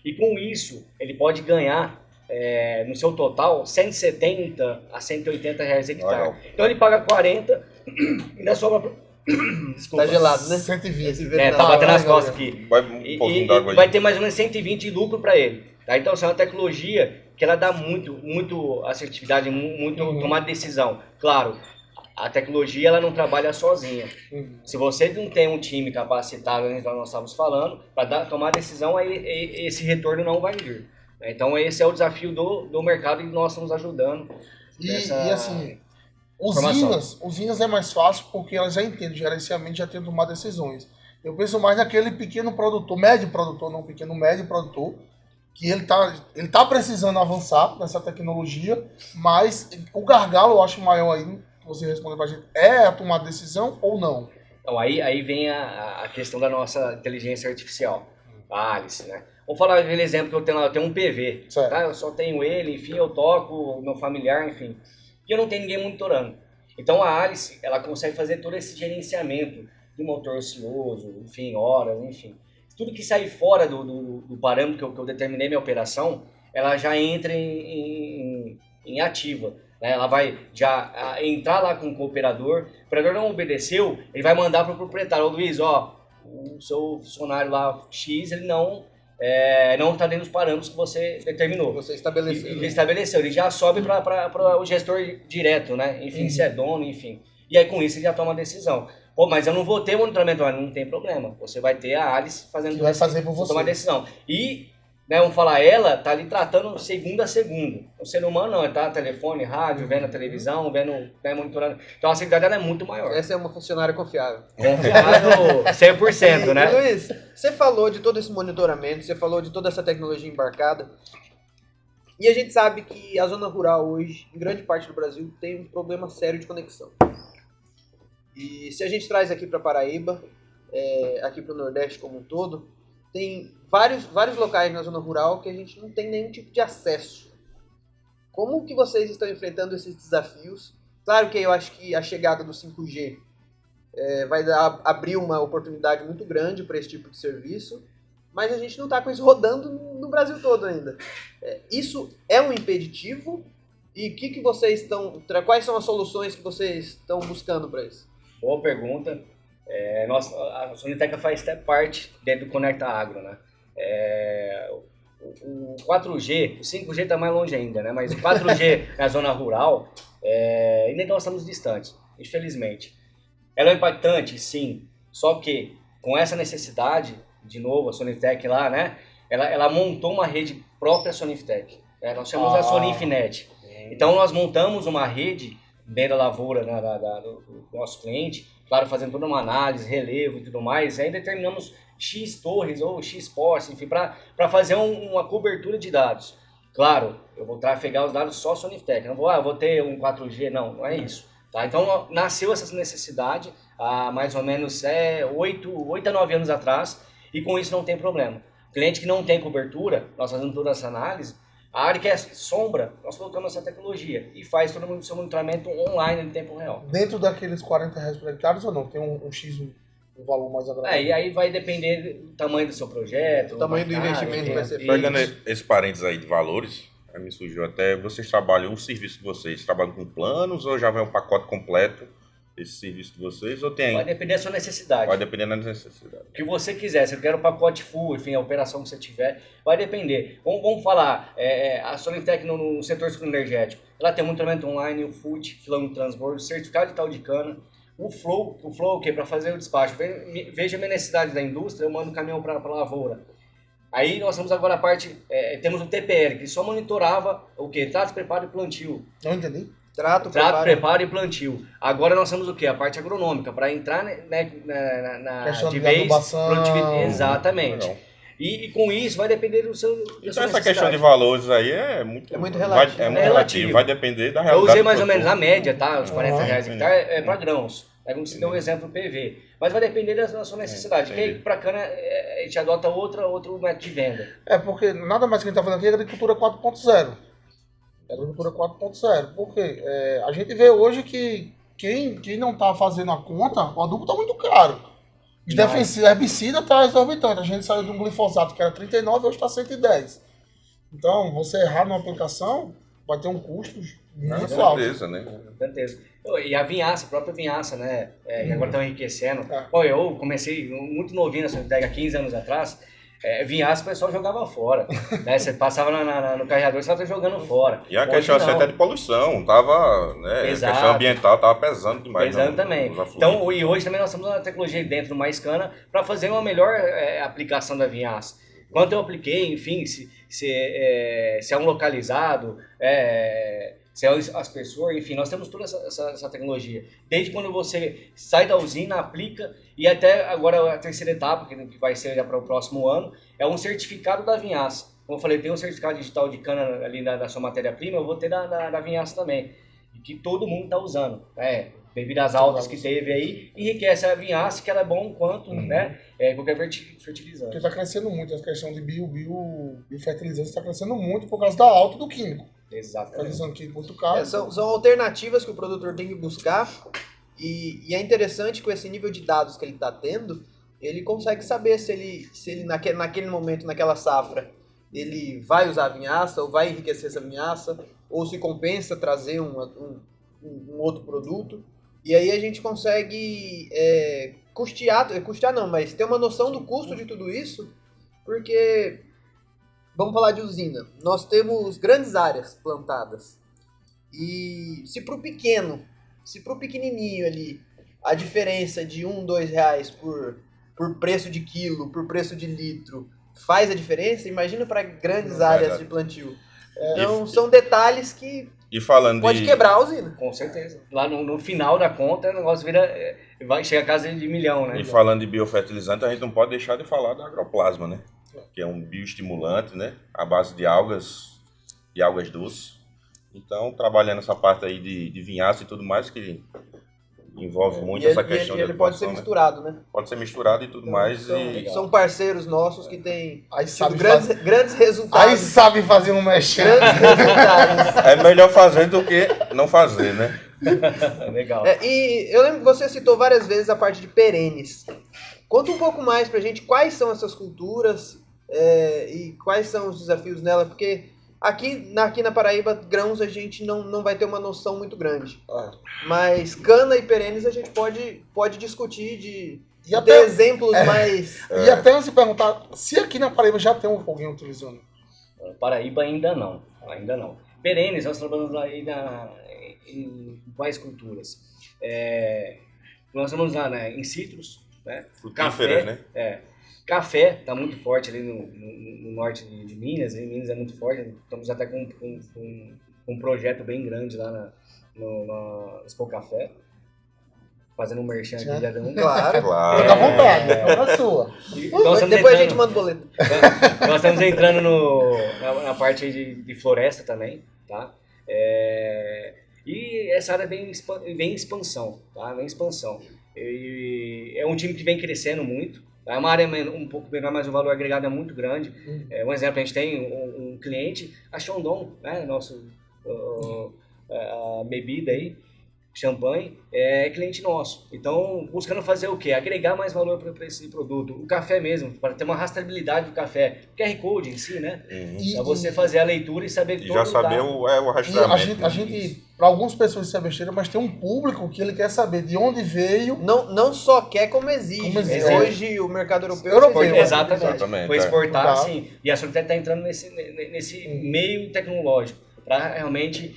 E com isso, ele pode ganhar, no seu total, R$170 a R$180 hectare. Legal. Então ele paga 40 e ainda sobra... Desculpa. Tá gelado, né? 120. Tá batendo as costas aqui. Vai um pouquinho d'água aí. Vai ter mais ou menos 120 de lucro para ele. Tá? Então, essa é uma tecnologia que ela dá muito assertividade, muito tomar decisão. Claro, a tecnologia ela não trabalha sozinha. Se você não tem um time capacitado, nós estávamos falando, para tomar decisão, aí esse retorno não vai vir. Então, esse é o desafio do mercado e nós estamos ajudando. E assim, usinas é mais fácil porque elas já entendem gerenciamento, já tentam tomar decisões. Eu penso mais naquele pequeno produtor, médio produtor, não pequeno, médio produtor, que ele tá precisando avançar nessa tecnologia, mas o gargalo, eu acho maior aí, você responder pra gente, a tomar decisão ou não? Então, aí vem a questão da nossa inteligência artificial, a Alice, né? Vamos falar aquele exemplo que eu tenho um PV, tá? Eu só tenho ele, enfim, eu toco, meu familiar, enfim, e eu não tenho ninguém monitorando. Então a Alice, ela consegue fazer todo esse gerenciamento do motor ocioso, enfim, horas, enfim. Tudo que sair fora do parâmetro que eu determinei minha operação, ela já entra em ativa. Né? Ela vai já entrar lá com o operador não obedeceu, ele vai mandar para o proprietário, Luiz, o seu funcionário lá X, ele não está dentro dos parâmetros que você determinou. Você estabeleceu. Ele estabeleceu, ele já sobe para o gestor direto, né? Enfim, se é dono, enfim. E aí com isso ele já toma a decisão. Pô, mas eu não vou ter monitoramento, não tem problema. Você vai ter a Alice fazendo que vai fazer por você. Tomar a decisão. E, né, vamos falar, ela tá ali tratando segunda a segunda. O ser humano não, tá telefone, rádio, vendo a televisão, vendo, né, monitorando. Então a seguridade dela é muito maior. Essa é uma funcionária confiável. Confiável 100%, né? Luiz, você falou de todo esse monitoramento, você falou de toda essa tecnologia embarcada. E a gente sabe que a zona rural hoje, em grande parte do Brasil, tem um problema sério de conexão. E se a gente traz aqui para Paraíba, aqui para o Nordeste como um todo, tem vários locais na zona rural que a gente não tem nenhum tipo de acesso. Como que vocês estão enfrentando esses desafios? Claro que eu acho que a chegada do 5G vai abrir uma oportunidade muito grande para esse tipo de serviço, mas a gente não está com isso rodando no Brasil todo ainda. Isso é um impeditivo? E que vocês quais são as soluções que vocês estão buscando para isso? Boa pergunta. A Soniteca faz até parte dentro do Conecta Agro, né? O 4G, o 5G está mais longe ainda, né? Mas o 4G na zona rural, ainda nós estamos distantes, infelizmente. Ela é impactante, sim, só que com essa necessidade, de novo, a Sonitec lá, né? Ela montou uma rede própria Sonitec. Nós chamamos a Soninfinet. Então nós montamos uma rede dentro da lavoura do nosso cliente, claro, fazendo toda uma análise, relevo e tudo mais, aí determinamos X torres ou X postes, enfim, para fazer uma cobertura de dados. Claro, eu vou trafegar os dados só Sonitec, não vou ter um 4G, não é isso. Tá? Então, nasceu essa necessidade há mais ou menos 8 a 9 anos atrás, e com isso não tem problema. Cliente que não tem cobertura, nós fazendo toda essa análise, a área que é sombra, nós colocamos essa tecnologia e faz todo o seu monitoramento online em tempo real. Dentro daqueles R$ 40 por hectare ou não? Tem um X, um valor mais agradável? E aí vai depender do tamanho do seu projeto, o tamanho do investimento que vai ser feito. Pegando esse parênteses aí de valores, aí me surgiu até, vocês trabalham, o serviço de vocês, trabalham com planos ou já vem um pacote completo, esse serviço de vocês, ou tem? Vai depender da sua necessidade. Vai depender da necessidade. O que você quiser, se você quer o pacote full, enfim, a operação que você tiver, vai depender. Vamos falar, a Sonitec no setor energético, ela tem monitoramento online, o FUT, filão de transbordo, certificado de tal de cana, o flow o quê? Para fazer o despacho. Veja a minha necessidade da indústria, eu mando o caminhão para a lavoura. Aí nós temos agora a parte, temos o TPL, que só monitorava o quê? Trato, preparo e plantio. Não entendi. Trato, preparo e plantio. Agora nós temos o quê? A parte agronômica, para entrar na questão de de vez, adubação. produtividade. Exatamente. Legal. E com isso vai depender do seu. Então essa questão de valores aí é muito relativo. É muito relativo. Vai depender da Eu realidade. usei mais ou menos a média, tá? Os R$40 Sim. hectare é para grãos. Aí você deu um exemplo do PV. Mas vai depender da sua necessidade. Porque para cana a gente adota outro método de venda. Porque nada mais que a gente está falando aqui é agricultura 4.0. Agricultura 4.0. Porque a gente vê hoje que quem não está fazendo a conta, o adubo está muito caro. Os defensivos, herbicida está exorbitante. A gente saiu de um glifosato que era 39, hoje está 110. Então, você errar numa aplicação, vai ter um custo muito alto. Certeza, né? Certeza. E a vinhaça, a própria vinhaça, né? Que agora estão enriquecendo. É. Bom, eu comecei muito novinho nessa entrega, 15 anos atrás. Vinhaça o pessoal jogava fora. Né? Você passava no carregador, você estava jogando fora. E a Hoje questão não. até de poluição, tava, né? A Exato. questão ambiental estava pesando demais. Pesando também. nos afluentes. Então, e hoje também nós temos uma tecnologia dentro do MaisCana para fazer uma melhor aplicação da vinhaça. Quanto eu apliquei, enfim, se é um localizado, se é aspersor, enfim, nós temos toda essa tecnologia. Desde quando você sai da usina, aplica, e até agora a terceira etapa, que vai ser já para o próximo ano, é um certificado da vinhaça. Como eu falei, tem um certificado digital de cana ali da sua matéria-prima, eu vou ter da vinhaça também, que todo mundo está usando. Devido às altas que teve aí, enriquece a vinhaça, que ela é bom quanto qualquer fertilizante. Porque está crescendo muito, a questão de biofertilizantes está crescendo muito por causa da alta do químico. Exatamente. Fertilizante químico muito caro. São alternativas que o produtor tem que buscar e é interessante que com esse nível de dados que ele está tendo, ele consegue saber se ele naquele momento, naquela safra, ele vai usar a vinhaça ou vai enriquecer essa vinhaça, ou se compensa trazer um outro produto. E aí a gente consegue custear não, mas ter uma noção do custo de tudo isso, porque, vamos falar de usina, nós temos grandes áreas plantadas, e se pro pequenininho ali, a diferença de R$1, R$2 por preço de quilo, por preço de litro, faz a diferença, imagina para grandes áreas de plantio. Então são detalhes que E falando pode de... quebrar a usina. Com certeza. Lá no final da conta, o negócio vai chegar a casa de milhão, né? E falando de biofertilizante, a gente não pode deixar de falar da agroplasma, né? Que é um bioestimulante, né? À base de algas doces. Então, trabalhando essa parte aí de vinhaça e tudo mais, que envolve muito essa questão de ele pode ser adubação, né? misturado, né? Pode ser misturado e tudo mais. São parceiros nossos que têm Aí tido sabe grandes Aí resultados. sabe fazer um mexer. Grandes resultados. É melhor fazer do que não fazer, né? Legal. E eu lembro que você citou várias vezes a parte de perenes. Conta um pouco mais pra gente quais são essas culturas e quais são os desafios nela, porque aqui na Paraíba, grãos a gente não vai ter uma noção muito grande. Mas cana e perenes a gente pode discutir de E ter até- exemplos mais... E até se perguntar se aqui na Paraíba já tem alguém utilizando. Paraíba ainda não. Perenes, nós trabalhamos aí em quais culturas? Nós estamos lá em citros, né? Frutíferas, né? Café está muito forte ali no norte de Minas. Em Minas é muito forte. Estamos até com um projeto bem grande lá no Expo Café, fazendo um merchan aqui de cada um. Claro. Fica à Claro. vontade, é a sua. E nós estamos Depois a entrando- gente manda o boleto. Nós estamos entrando na parte aí de floresta também, tá? E essa área vem em expansão, tá? Vem em expansão. E é um time que vem crescendo muito. Tá? É uma área um pouco menor, mas o valor agregado é muito grande. Um exemplo, a gente tem um cliente, a Chandon, né? Nosso a bebida aí, champanhe, é cliente nosso. Então, buscando fazer o quê? Agregar mais valor para esse produto. O café mesmo, para ter uma rastreabilidade do café. O QR Code em si, né? Para você fazer a leitura e saber E todo já saber lugar. o E rastreamento. a gente para algumas pessoas isso é besteira, mas tem um público que ele quer saber de onde veio. Não só quer, como exige. Como exige. Hoje o mercado europeu... Europeu, vocês veem, Exatamente. Foi é. exportar, Tá. sim. E a Solitec está entrando nesse meio tecnológico para realmente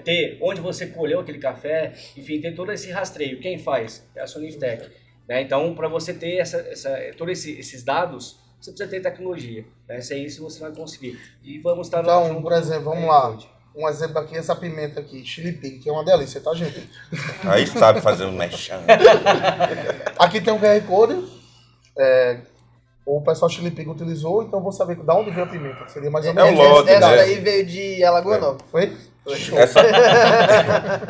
ter onde você colheu aquele café, enfim, ter todo esse rastreio. Quem faz? É a Solitec. Né? Então, para você ter todos esses dados, você precisa ter tecnologia. Né? Sem isso você vai conseguir. E vamos estar Então, junto por exemplo, vamos lá. Um exemplo aqui, essa pimenta aqui, Chili Pig, que é uma delícia, tá, gente? Aí sabe fazer um mexão. Aqui tem um QR Code. O pessoal Chili Pig utilizou, então eu vou saber de onde veio a pimenta. Seria mais ou É o menos. lote, Essa né? daí veio de Alagoa Nova. Foi? Show.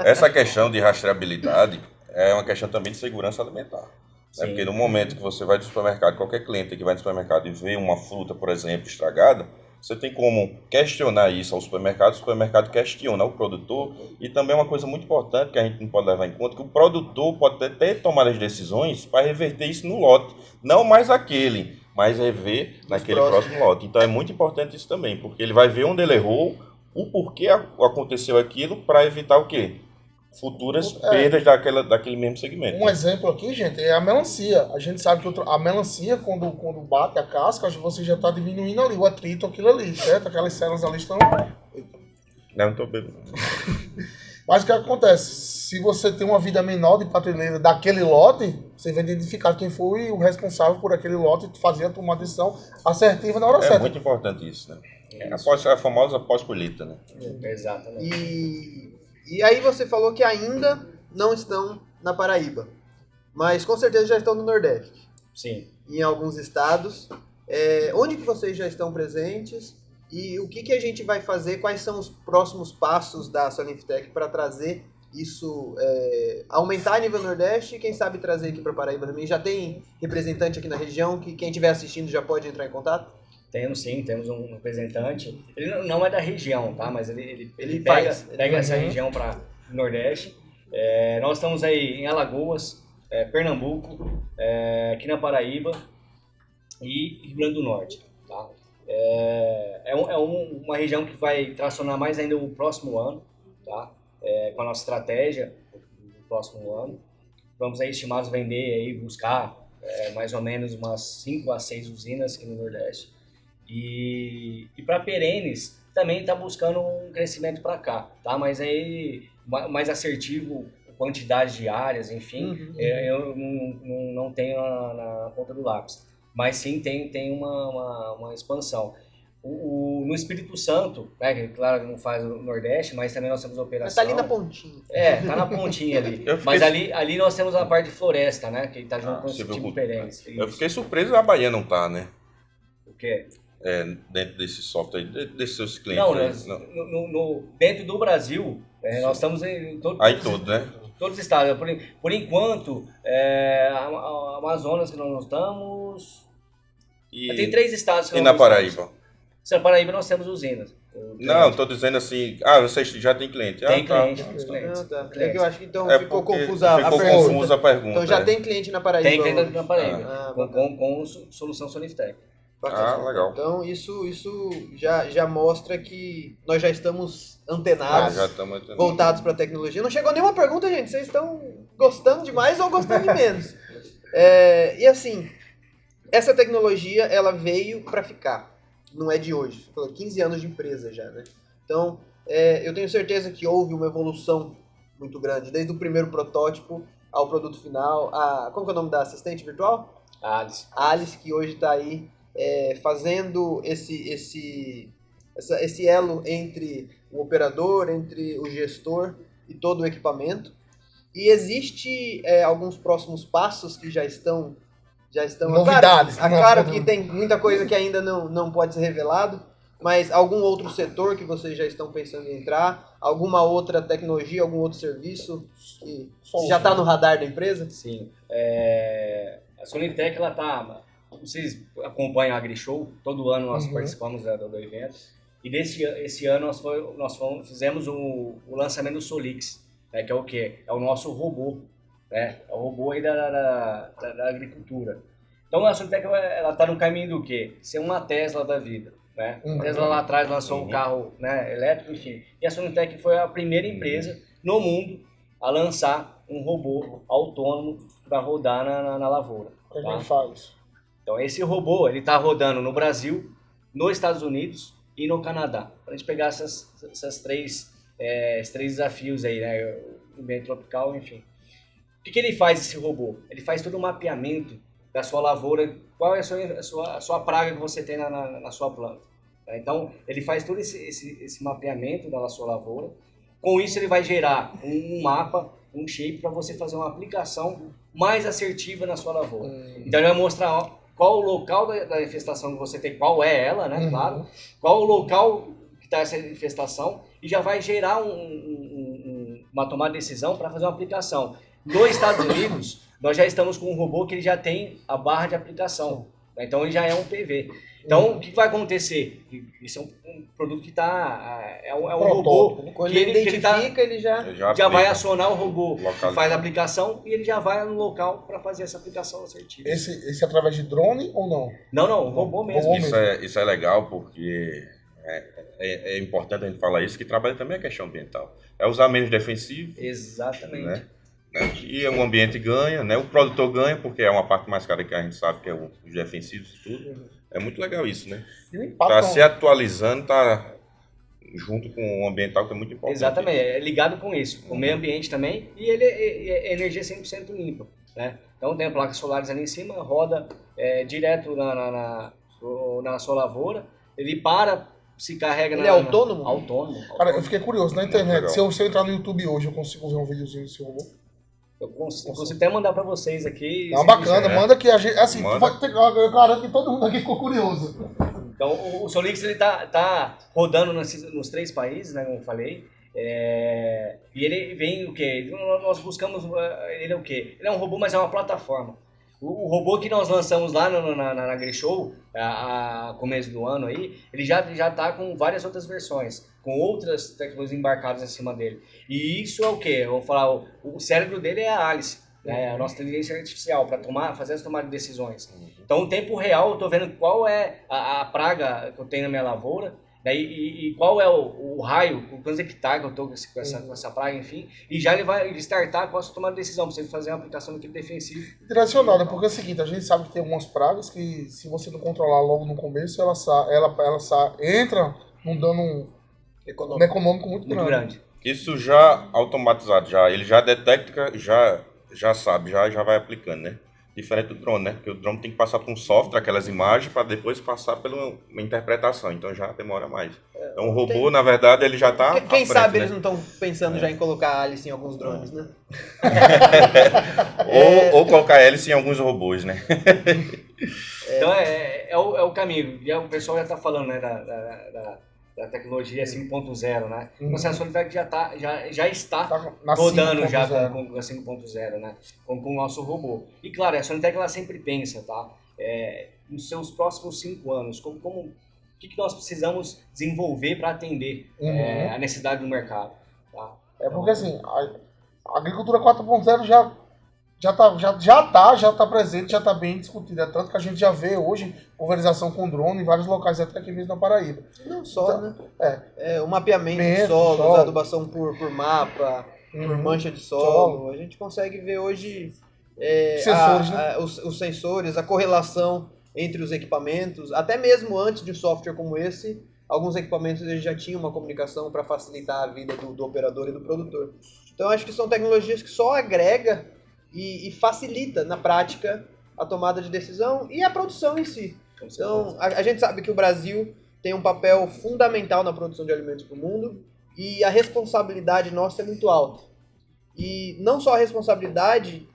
Essa questão de rastreabilidade é uma questão também de segurança alimentar. Né? Sim. Porque no momento que você vai no supermercado, qualquer cliente que vai no supermercado e vê uma fruta, por exemplo, estragada, você tem como questionar isso ao supermercado, o supermercado questiona o produtor, e também uma coisa muito importante que a gente não pode levar em conta, que o produtor pode até tomar as decisões para reverter isso no lote, não mais aquele, mas rever naquele próximo lote. Então é muito importante isso também, porque ele vai ver onde ele errou, o porquê aconteceu aquilo, para evitar o quê? Futuras perdas daquele mesmo segmento. Um exemplo aqui, gente, é a melancia. A gente sabe que a melancia, quando bate a casca, você já está diminuindo ali o atrito, aquilo ali, certo? Aquelas células ali estão... Não estou bebendo. Mas o que acontece? Se você tem uma vida menor de prateleira daquele lote, você vai identificar quem foi o responsável por aquele lote e fazer uma decisão assertiva na hora É certa. muito importante isso, né? A famosa pós-colheita, né? Exatamente. E aí você falou que ainda não estão na Paraíba, mas com certeza já estão no Nordeste, Sim. em alguns estados. Onde que vocês já estão presentes e o que a gente vai fazer, quais são os próximos passos da Solintec para trazer isso, aumentar a nível Nordeste e quem sabe trazer aqui para Paraíba também? Já tem representante aqui na região que quem estiver assistindo já pode entrar em contato? Temos sim, temos um representante. Ele não é da região, tá? Mas ele faz. pega essa região para o Nordeste. Nós estamos aí em Alagoas, Pernambuco, aqui na Paraíba e Rio Grande do Norte. Tá? Uma região que vai tracionar mais ainda o próximo ano, tá? Com a nossa estratégia do próximo ano. Vamos aí estimados vender aí, buscar mais ou menos umas 5 a 6 usinas aqui no Nordeste. E para perenes também está buscando um crescimento para cá, tá? Mas aí mais assertivo, quantidade de áreas, enfim, eu não tenho na ponta do lápis. Mas sim tem uma expansão. No Espírito Santo, né, que claro não faz o Nordeste, mas também nós temos operação. Mas tá ali na pontinha. Tá na pontinha ali. Eu fiquei- Mas ali nós temos a parte de floresta, né? Que tá junto com esse tipo de silvicultura. perenes. Eu fiquei surpreso a Bahia não tá, né? O quê? Dentro desse software, desses seus clientes. Não, aí. nós, dentro do Brasil, nós estamos em Aí tudo, né? todos os estados. Por enquanto, a Amazonas que nós não estamos. Tem 3 estados que E nós na não Paraíba? estamos. Na Paraíba nós temos usinas. Não, tô dizendo assim, vocês já tem cliente. Tem tá. cliente, temos clientes. Ah, tá. Clientes. Eu acho que então É ficou porque confusa a ficou pergunta. confusa a pergunta. Então já é. tem cliente na Paraíba. Tem cliente hoje. na Paraíba. Ah, com solução Solistec. Bacana. legal. Então isso já mostra que nós já estamos antenados, Já estamos entendendo. voltados para a tecnologia. Não chegou nenhuma pergunta, gente. Vocês estão gostando de mais ou gostando de menos? E assim, essa tecnologia ela veio para ficar. Não é de hoje. Você falou 15 anos de empresa já, né? Então, eu tenho certeza que houve uma evolução muito grande, desde o primeiro protótipo ao produto final. Como que é o nome da assistente virtual? Alice. A Alice, que hoje está aí fazendo esse elo entre o operador, entre o gestor e todo o equipamento. E existe alguns próximos passos que já estão Novidades. Claro que tem muita coisa que ainda não pode ser revelado, mas algum outro setor que vocês já estão pensando em entrar? Alguma outra tecnologia, algum outro serviço que já está no radar da empresa? Sim. A Sonitec, ela tá... Vocês acompanham a AgriShow, todo ano nós participamos do evento. E esse ano nós fizemos o lançamento do Solix, né, que é o quê? É o nosso robô, né? É o robô aí da agricultura. Então a Sonitec, ela tá no caminho do quê? Ser uma Tesla da vida, né? A Tesla lá atrás lançou um carro, né, elétrico, enfim. E a Sonitec foi a primeira empresa no mundo a lançar um robô autônomo para rodar na lavoura. O que ele faz? Então esse robô, ele tá rodando no Brasil, nos Estados Unidos e no Canadá. Para a gente pegar esses três desafios aí, né? O ambiente tropical, enfim. O que ele faz, esse robô? Ele faz todo o mapeamento da sua lavoura, qual é a sua praga que você tem na sua planta. Então, ele faz todo esse mapeamento da sua lavoura. Com isso, ele vai gerar um mapa, um shape, para você fazer uma aplicação mais assertiva na sua lavoura. Então, ele vai mostrar qual o local da infestação que você tem, qual é ela, né? Claro. Qual o local que está essa infestação, e já vai gerar uma tomada de decisão para fazer uma aplicação. Nos Estados Unidos, nós já estamos com um robô que ele já tem a barra de aplicação. Né? Então, ele já é um PV. Então, o que vai acontecer? Isso é um produto que está... É um robô. Quando ele identifica, ele já vai acionar o robô, faz a aplicação, e ele já vai no local para fazer essa aplicação assertiva. Esse é através de drone ou não? Não, robô mesmo. Isso é legal porque é importante a gente falar isso, que trabalha também a questão ambiental. É usar menos defensivo. Exatamente. Né? E o ambiente ganha, né? O produtor ganha, porque é uma parte mais cara que a gente sabe, que é os defensivos e tudo. É muito legal isso, né? Tá se atualizando, tá junto com o ambiental, que é muito importante. Exatamente, é ligado com isso, com o meio ambiente também, e ele é energia 100% limpa, né? Então tem placas solares ali em cima, roda direto na sua lavoura, ele se carrega Ele é autônomo? Autônomo. Cara, eu fiquei curioso, na internet, se eu entrar no YouTube hoje, eu consigo ver um videozinho desse robô? Eu consigo até mandar pra vocês aqui. Bacana, manda que a gente... Assim, eu garanto que todo mundo aqui ficou curioso. Então, o Solix, ele tá rodando nos 3 países, né, como eu falei. E ele vem o quê? Nós buscamos... Ele é o quê? Ele é um robô, mas é uma plataforma. O robô que nós lançamos lá na AgriShow, a começo do ano aí, ele já tá com várias outras versões, com outras tecnologias embarcadas em cima dele. E isso é o quê? Vamos falar, o cérebro dele é a Alice, né? A nossa inteligência artificial, para fazer as tomadas de decisões. Então, no tempo real, eu estou vendo qual é a praga que eu tenho na minha lavoura, né? E qual é o raio, quantos hectares que eu estou com essa praga, enfim, e já ele vai startar com essa tomada de decisão, para você fazer uma aplicação daquele defensivo. Direcionada, porque é o seguinte, a gente sabe que tem algumas pragas que, se você não controlar logo no começo, ela entra num dano econômico muito grande. Isso já automatizado, ele já detecta, já sabe, já vai aplicando, né? Diferente do drone, né? Porque o drone tem que passar por um software, aquelas imagens, para depois passar pela uma interpretação, então já demora mais. Então o robô, na verdade, ele já está. Quem sabe eles não estão pensando já em colocar Alice em alguns drones, né? ou colocar hélice em alguns robôs, né? Então é o caminho. E o pessoal já está falando, né, da tecnologia 5.0, né? Então a Sonitec já está rodando já com a 5.0, né? Com o nosso robô. E claro, a Sonitec ela sempre pensa, tá? Nos seus próximos 5 anos, o que nós precisamos desenvolver para atender a necessidade do mercado, tá? Porque assim, a agricultura 4.0 já está presente, já está bem discutida. Tanto que a gente já vê hoje pulverização com drone em vários locais, até aqui mesmo na Paraíba. Não só, então, né? O mapeamento de solo, a adubação por mapa, por mancha de solo. A gente consegue ver hoje sensores, né? os sensores, a correlação entre os equipamentos. Até mesmo antes de um software como esse, alguns equipamentos eles já tinham uma comunicação para facilitar a vida do operador e do produtor. Então acho que são tecnologias que só agrega e facilita na prática a tomada de decisão e a produção em si. Então, a gente sabe que o Brasil tem um papel fundamental na produção de alimentos para o mundo. e a responsabilidade nossa é muito alta. E não só a responsabilidade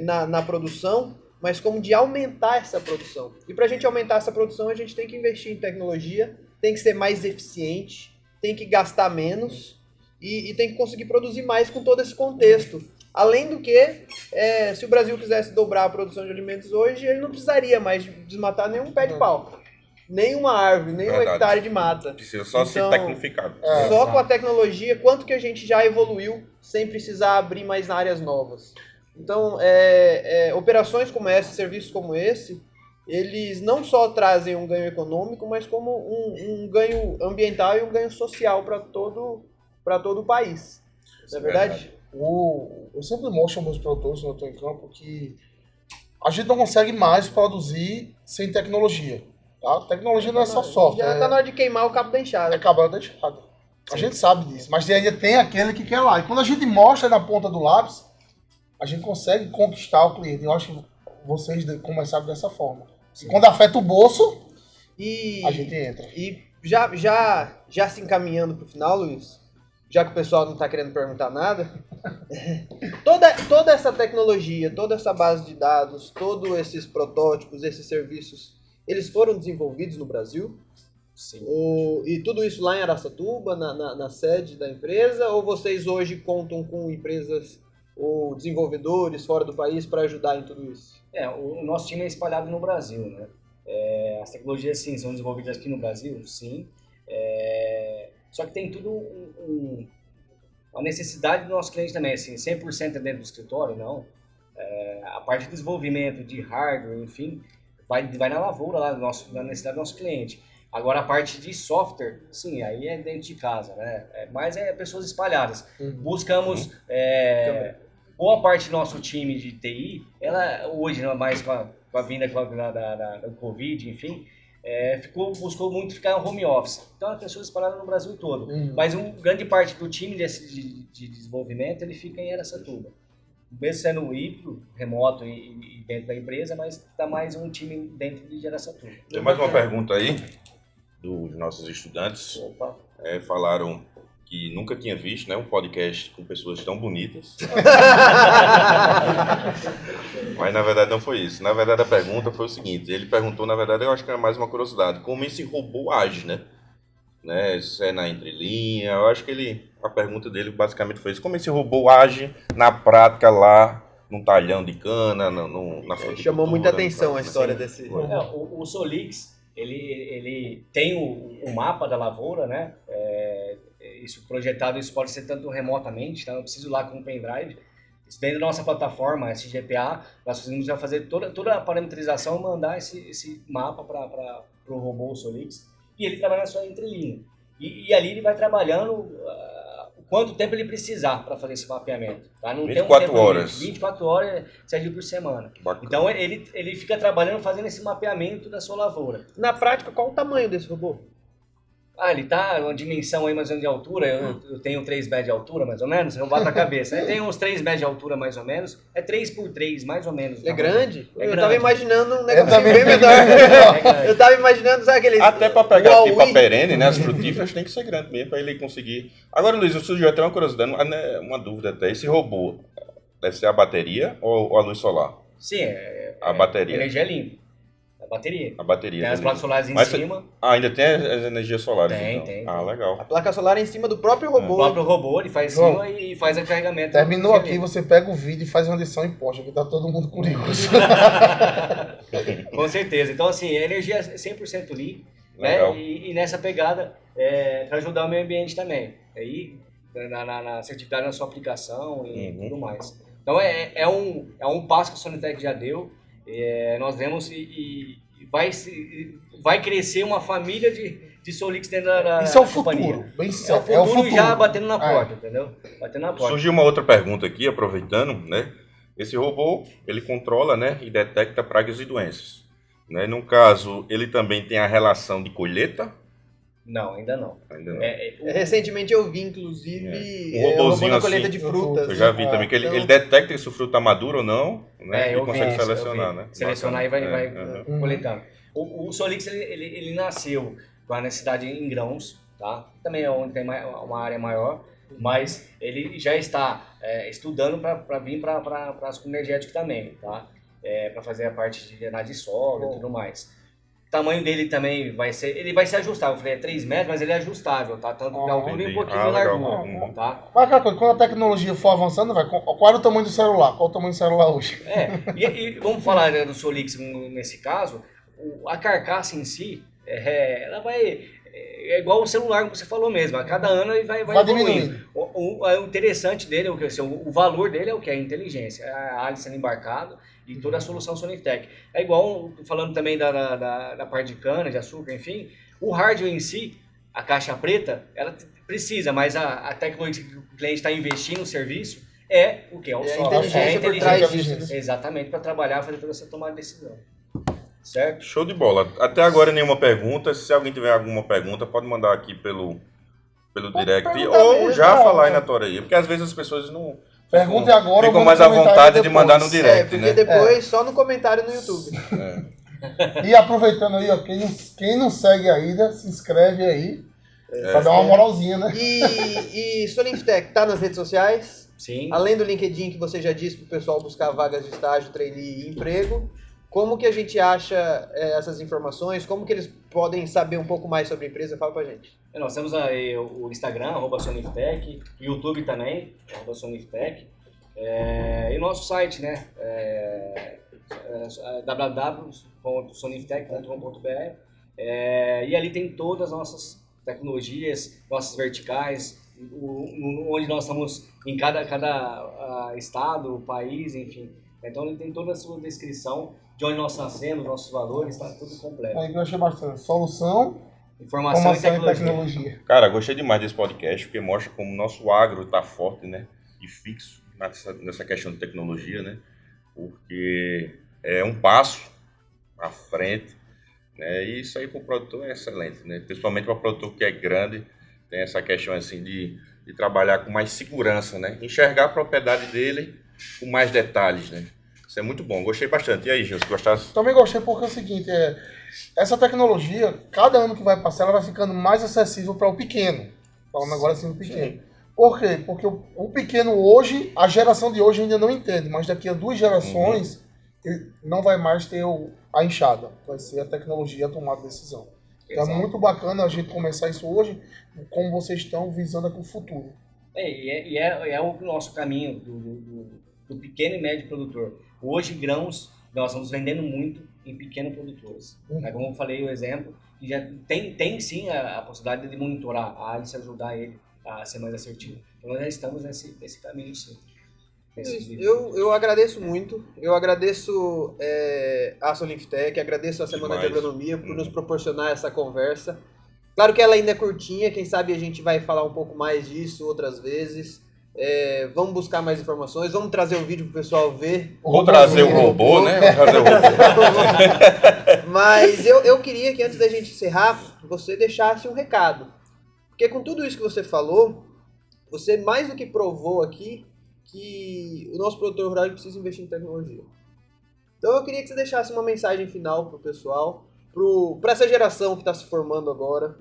na produção, mas como de aumentar essa produção. E para a gente aumentar essa produção, a gente tem que investir em tecnologia, tem que ser mais eficiente, tem que gastar menos e tem que conseguir produzir mais com todo esse contexto. Além do que, se o Brasil quisesse dobrar a produção de alimentos hoje, ele não precisaria mais desmatar nenhum pé de pau, nenhuma árvore, nenhum hectare de mata. Precisa só ser tecnificado. Só com a tecnologia, quanto que a gente já evoluiu sem precisar abrir mais áreas novas. Então, operações como essa, serviços como esse, eles não só trazem um ganho econômico, mas como um ganho ambiental e um ganho social para todo o país. Não é verdade? Eu sempre mostro aos meus produtores quando eu estou em campo que a gente não consegue mais produzir sem tecnologia. Tá? Tecnologia não é só software. Já está na hora de queimar o cabo da enxada. É cabo da enxada. A gente sabe disso, mas ainda tem aquele que quer lá. E quando a gente mostra na ponta do lápis, a gente consegue conquistar o cliente. Eu acho que vocês começaram dessa forma. E quando afeta o bolso, a gente entra. E já se encaminhando para o final, Luiz, já que o pessoal não está querendo perguntar nada, toda essa tecnologia, toda essa base de dados, todos esses protótipos, esses serviços, eles foram desenvolvidos no Brasil? Sim. E tudo isso lá em Araçatuba, na sede da empresa? Ou vocês hoje contam com empresas ou desenvolvedores fora do país para ajudar em tudo isso? O nosso time é espalhado no Brasil, né? As tecnologias, sim, são desenvolvidas aqui no Brasil, sim. Só que tem tudo uma necessidade do nosso cliente também, assim, 100% dentro do escritório, não. A parte de desenvolvimento de hardware, enfim, vai na lavoura lá, na necessidade do nosso cliente. Agora, a parte de software, sim, aí é dentro de casa, né? Mas pessoas espalhadas. Buscamos... boa parte do nosso time de TI, ela hoje, mais com a vinda da Covid, enfim, buscou muito ficar em home office. Então, as pessoas espalhadas no Brasil todo. Mas grande parte do time de desenvolvimento, ele fica em Araçatuba. Mesmo sendo híbrido, remoto e dentro da empresa, mas está mais um time dentro de Araçatuba. Tem mais uma pergunta aí dos nossos estudantes. Opa. Falaram que nunca tinha visto, né, um podcast com pessoas tão bonitas. Mas na verdade não foi isso. Na verdade a pergunta foi o seguinte, ele perguntou, na verdade eu acho que era mais uma curiosidade, como esse robô age, né? Se é na entrelinha, eu acho que a pergunta dele basicamente foi isso, como esse robô age na prática lá num talhão de cana, na fruticultura. Chamou muita atenção a história desse... O Solix, ele tem o mapa da lavoura, né? Isso projetado, isso pode ser tanto remotamente, tá? Eu preciso ir lá com um pendrive. Dentro da nossa plataforma, SGPA, nós conseguimos já fazer toda a parametrização e mandar esse mapa para o robô Solix. E ele trabalha na sua entrelinha. E ali ele vai trabalhando quanto tempo ele precisar para fazer esse mapeamento. Tá? Não 24 tem um horas. 24 horas, 7 dias por semana. Bacana. Então ele fica trabalhando, fazendo esse mapeamento da sua lavoura. Na prática, qual o tamanho desse robô? Ele tá uma dimensão aí mais ou menos de altura, eu tenho 3 metros de altura mais ou menos, eu bato a cabeça. Ele tem uns 3 metros de altura mais ou menos, 3 por 3 mais ou menos. É grande? É eu grande. tava imaginando um negócio bem menor. Eu tava imaginando, sabe aquele... Até para pegar tipo a perene, né, as frutíferas tem que ser grande mesmo para ele conseguir. Agora, Luiz, surgiu até uma curiosidade, uma dúvida até. Esse robô deve ser a bateria ou a luz solar? Sim, a bateria. Energia limpa. A bateria. Tem as placas solares em cima. Ainda tem as energias solares? Tem, então. tem. Legal. A placa solar é em cima do próprio robô. O próprio robô, ele faz em cima e faz o carregamento. Terminou aqui, você pega o vídeo e faz uma lição em posta, que tá todo mundo curioso. Com certeza. Então, assim, a energia é 100% limpa, né? E nessa pegada, para ajudar o meio ambiente também. Aí, na certificado na sua aplicação e tudo mais. Então, é um passo que a Sonitec já deu. Nós vemos e vai crescer uma família de Solix dentro da Isso é o companhia. futuro. Bem É o futuro já batendo na porta, entendeu? Batendo na porta. Surgiu uma outra pergunta aqui, aproveitando, né? Esse robô, ele controla, né, e detecta pragas e doenças. Né? No caso, ele também tem a relação de colheita? Não, ainda não. Recentemente eu vi, inclusive, um robôzinho na colheita assim, de frutas. Eu já vi também, que ele detecta se o fruto está maduro ou não, né? Ele consegue selecionar, né? Selecionar e vai coletando. O Solix, ele nasceu com a necessidade em grãos, tá? Também é onde tem uma área maior, mas ele já está estudando para vir para a suco energético também, tá? Para fazer a parte de análise de solo e tudo mais. O tamanho dele também ele vai ser ajustável. Eu falei, 3 metros, mas ele é ajustável, tá? Tanto de altura e um pouquinho de largura, tá? Mas aquela coisa, quando a tecnologia for avançando, qual era o tamanho do celular? Qual o tamanho do celular hoje? E vamos falar do Solix nesse caso, a carcaça em si, ela vai... É igual o celular, como você falou mesmo, a cada ano ele vai evoluindo. O interessante dele, o valor dele é o que? A inteligência, a área sendo embarcado e toda a solução Sonitec. É igual, falando também da parte de cana, de açúcar, enfim, o hardware em si, a caixa preta, ela precisa, mas a tecnologia que o cliente está investindo no serviço é o que? É o software, a inteligência. Exatamente, para trabalhar, fazer toda essa tomada de decisão. Certo? Show de bola. Até agora nenhuma pergunta. Se alguém tiver alguma pergunta, pode mandar aqui pelo direct ou mesmo, já falar aí na tua aí. Porque às vezes as pessoas não Pergunte agora, ficam mais à vontade de mandar no direct, porque né? depois só no comentário no YouTube. E aproveitando aí, ó, quem não segue ainda, se inscreve aí. Pra dar uma moralzinha, né? E Sonitec tá nas redes sociais? Sim. Além do LinkedIn que você já disse pro pessoal buscar vagas de estágio, trainee e emprego. Como que a gente acha essas informações? Como que eles podem saber um pouco mais sobre a empresa? Fala pra gente. Nós temos aí o Instagram, @Sonitec, o YouTube também, @Sonitec, e o nosso site, né? www.sonitec.com.br, e ali tem todas as nossas tecnologias, nossas verticais, onde nós estamos em cada estado, país, enfim. Então ele tem toda a sua descrição de onde nós nascemos, nossos valores, está tudo completo. Aí eu achei bastante. Solução, Informação e e tecnologia. tecnologia. Cara, gostei demais desse podcast, porque mostra como o nosso agro está forte, né? E fixo nessa questão de tecnologia, né? Porque é um passo à frente, né? E isso aí para o produtor é excelente, né? Principalmente para o produtor que é grande, tem essa questão assim de trabalhar com mais segurança, né? Enxergar a propriedade dele com mais detalhes, né? Isso é muito bom, gostei bastante. E aí, Gilson, gostasse? Também gostei porque é o seguinte, essa tecnologia, cada ano que vai passar, ela vai ficando mais acessível para o pequeno. Falando agora assim do pequeno. Sim. Por quê? Porque o pequeno hoje, a geração de hoje ainda não entende, mas daqui a 2 gerações, ele não vai mais ter a enxada. Vai ser a tecnologia a tomar a decisão. Então é muito bacana a gente começar isso hoje, como vocês estão visando aqui o futuro. É o nosso caminho do pequeno e médio produtor. Hoje, grãos, nós estamos vendendo muito em pequenos produtores. Como eu falei o exemplo, que já tem sim a possibilidade de monitorar a área, se ajudar ele a ser mais assertivo. Então nós já estamos nesse caminho sim. Eu agradeço muito, eu agradeço a Sonitec, agradeço a Semana de Agronomia por nos proporcionar essa conversa. Claro que ela ainda é curtinha, quem sabe a gente vai falar um pouco mais disso outras vezes. Vamos buscar mais informações, vamos trazer um vídeo pro pessoal ver. Vou trazer o robô, né? Vou trazer o robô. Mas eu queria que antes da gente encerrar, você deixasse um recado. Porque com tudo isso que você falou, você mais do que provou aqui que o nosso produtor rural precisa investir em tecnologia. Então eu queria que você deixasse uma mensagem final pro pessoal, para essa geração que está se formando agora,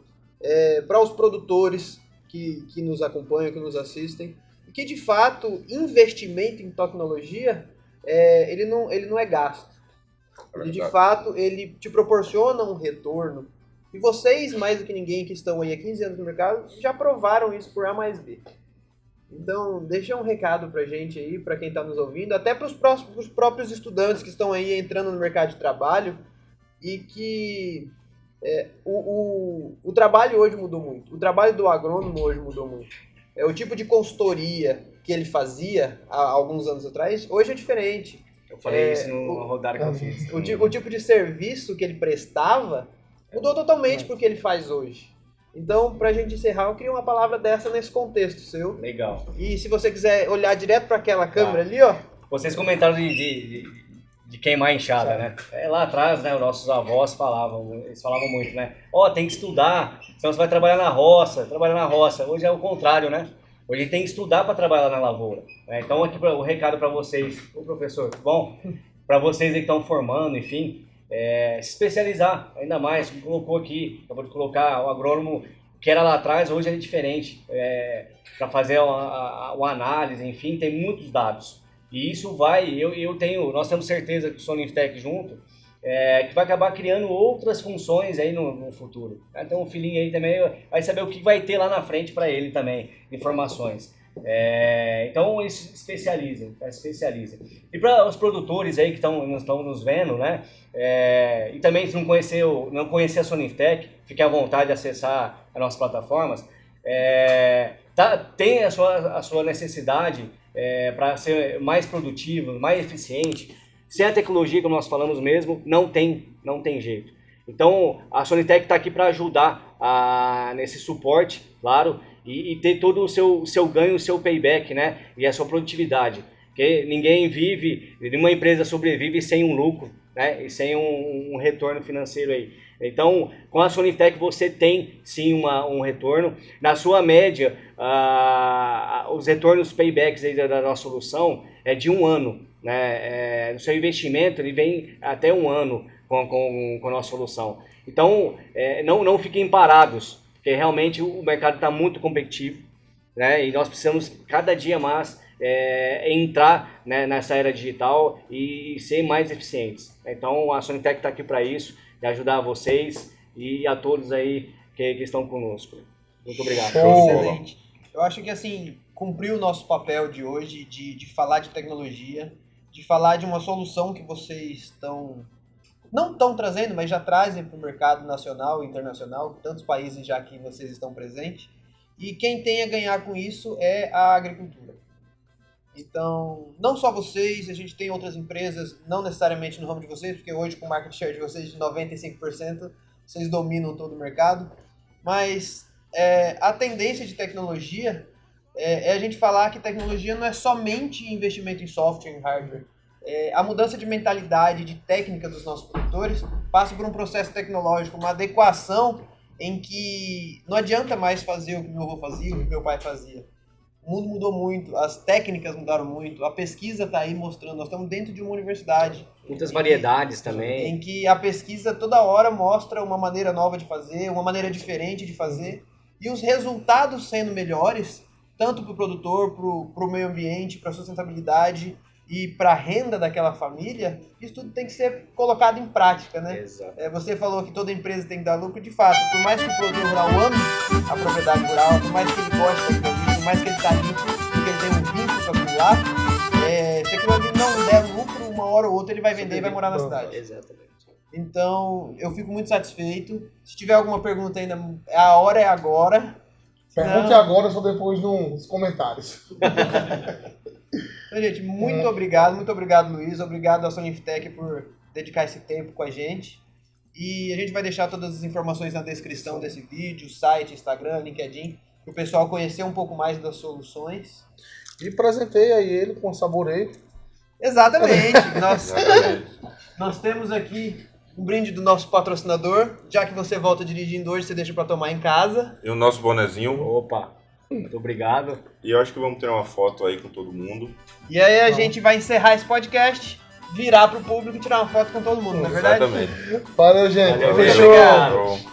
para os produtores que nos acompanham, que nos assistem, que de fato investimento em tecnologia ele não é gasto. Ele de fato ele te proporciona um retorno. E vocês, mais do que ninguém que estão aí há 15 anos no mercado, já provaram isso por A mais B. Então, deixa um recado pra gente aí, pra quem está nos ouvindo, até para os próprios estudantes que estão aí entrando no mercado de trabalho e que o trabalho hoje mudou muito. O trabalho do agrônomo hoje mudou muito. O tipo de consultoria que ele fazia há alguns anos atrás, hoje é diferente. Eu falei isso numa rodada que eu fiz. O tipo de serviço que ele prestava mudou totalmente para o que ele faz hoje. Então, para a gente encerrar, eu queria uma palavra dessa nesse contexto seu. Legal. E se você quiser olhar direto para aquela câmera ali, ó. Vocês comentaram de queimar a enxada, né? Lá atrás, né, os nossos avós eles falavam muito, né? Tem que estudar, senão você vai trabalhar na roça. Hoje é o contrário, né? Hoje a gente tem que estudar para trabalhar na lavoura. Né? Então, aqui o recado para vocês, professor, bom, para vocês que estão formando, enfim, se especializar ainda mais, como colocou aqui, acabou de colocar o agrônomo, que era lá atrás, hoje é diferente. Para fazer uma análise, enfim, tem muitos dados. E isso nós temos certeza que o Soninftec junto, que vai acabar criando outras funções aí no futuro. Então o filhinho aí também vai saber o que vai ter lá na frente para ele também, informações. Então isso especializa. E para os produtores aí que estão nos vendo, né? E também se não conhecer a Soninftec, fique à vontade de acessar as nossas plataformas. Tem a sua necessidade para ser mais produtivo, mais eficiente. Sem a tecnologia, como nós falamos mesmo, não tem jeito. Então a Soninftec está aqui para ajudar nesse suporte, claro, e ter todo o seu ganho, o seu payback, né? E a sua produtividade. Porque nenhuma empresa sobrevive sem um lucro, né? E sem um retorno financeiro aí. Então, com a Soninftec você tem sim um retorno. Na sua média, os retornos paybacks aí da nossa solução é de 1 ano. Né? O seu investimento ele vem até 1 ano com a nossa solução. Então, não fiquem parados, porque realmente o mercado está muito competitivo, né? E nós precisamos cada dia mais entrar, né, nessa era digital e ser mais eficientes. Então, a Soninftec está aqui para isso, de ajudar vocês e a todos aí que estão conosco. Muito obrigado. Excelente. Eu acho que assim, cumpriu o nosso papel de hoje de falar de tecnologia, de falar de uma solução que vocês não estão trazendo, mas já trazem para o mercado nacional e internacional, tantos países já que vocês estão presentes. E quem tem a ganhar com isso é a agricultura. Então, não só vocês, a gente tem outras empresas, não necessariamente no ramo de vocês, porque hoje com o market share de vocês de 95%, vocês dominam todo o mercado. Mas a tendência de tecnologia é a gente falar que tecnologia não é somente investimento em software, em hardware. A mudança de mentalidade, de técnica dos nossos produtores passa por um processo tecnológico, uma adequação em que não adianta mais fazer o que meu avô fazia, o que meu pai fazia. O mundo mudou muito, as técnicas mudaram muito, a pesquisa está aí mostrando, nós estamos dentro de uma universidade. Muitas variedades também. Em que a pesquisa toda hora mostra uma maneira nova de fazer, uma maneira diferente de fazer, e os resultados sendo melhores, tanto para o produtor, para o meio ambiente, para a sustentabilidade e para a renda daquela família, isso tudo tem que ser colocado em prática, né? Exato. Você falou que toda empresa tem que dar lucro, de fato, por mais que o produtor rural ame a propriedade rural, por mais que ele goste daquilo ali, por mais que ele está ali, porque ele tem um vínculo com aquilo lá, se aquilo ali não der lucro, uma hora ou outra ele vai vender e vai morar na cidade. Exatamente. Então, eu fico muito satisfeito. Se tiver alguma pergunta ainda, a hora é agora. Pergunte agora, só depois nos comentários. Então, gente, muito obrigado, Luiz. Obrigado à Soninftec por dedicar esse tempo com a gente. E a gente vai deixar todas as informações na descrição desse vídeo, site, Instagram, LinkedIn, para o pessoal conhecer um pouco mais das soluções. E presentei aí ele com saboreio. Exatamente. Nós temos aqui um brinde do nosso patrocinador. Já que você volta dirigindo hoje, você deixa para tomar em casa. E o nosso bonezinho. Opa, muito obrigado. E eu acho que vamos ter uma foto aí com todo mundo. E aí a gente vai encerrar esse podcast, virar pro público e tirar uma foto com todo mundo, não é verdade? Exatamente. Valeu, gente. Valeu, Fechou. obrigado. Show.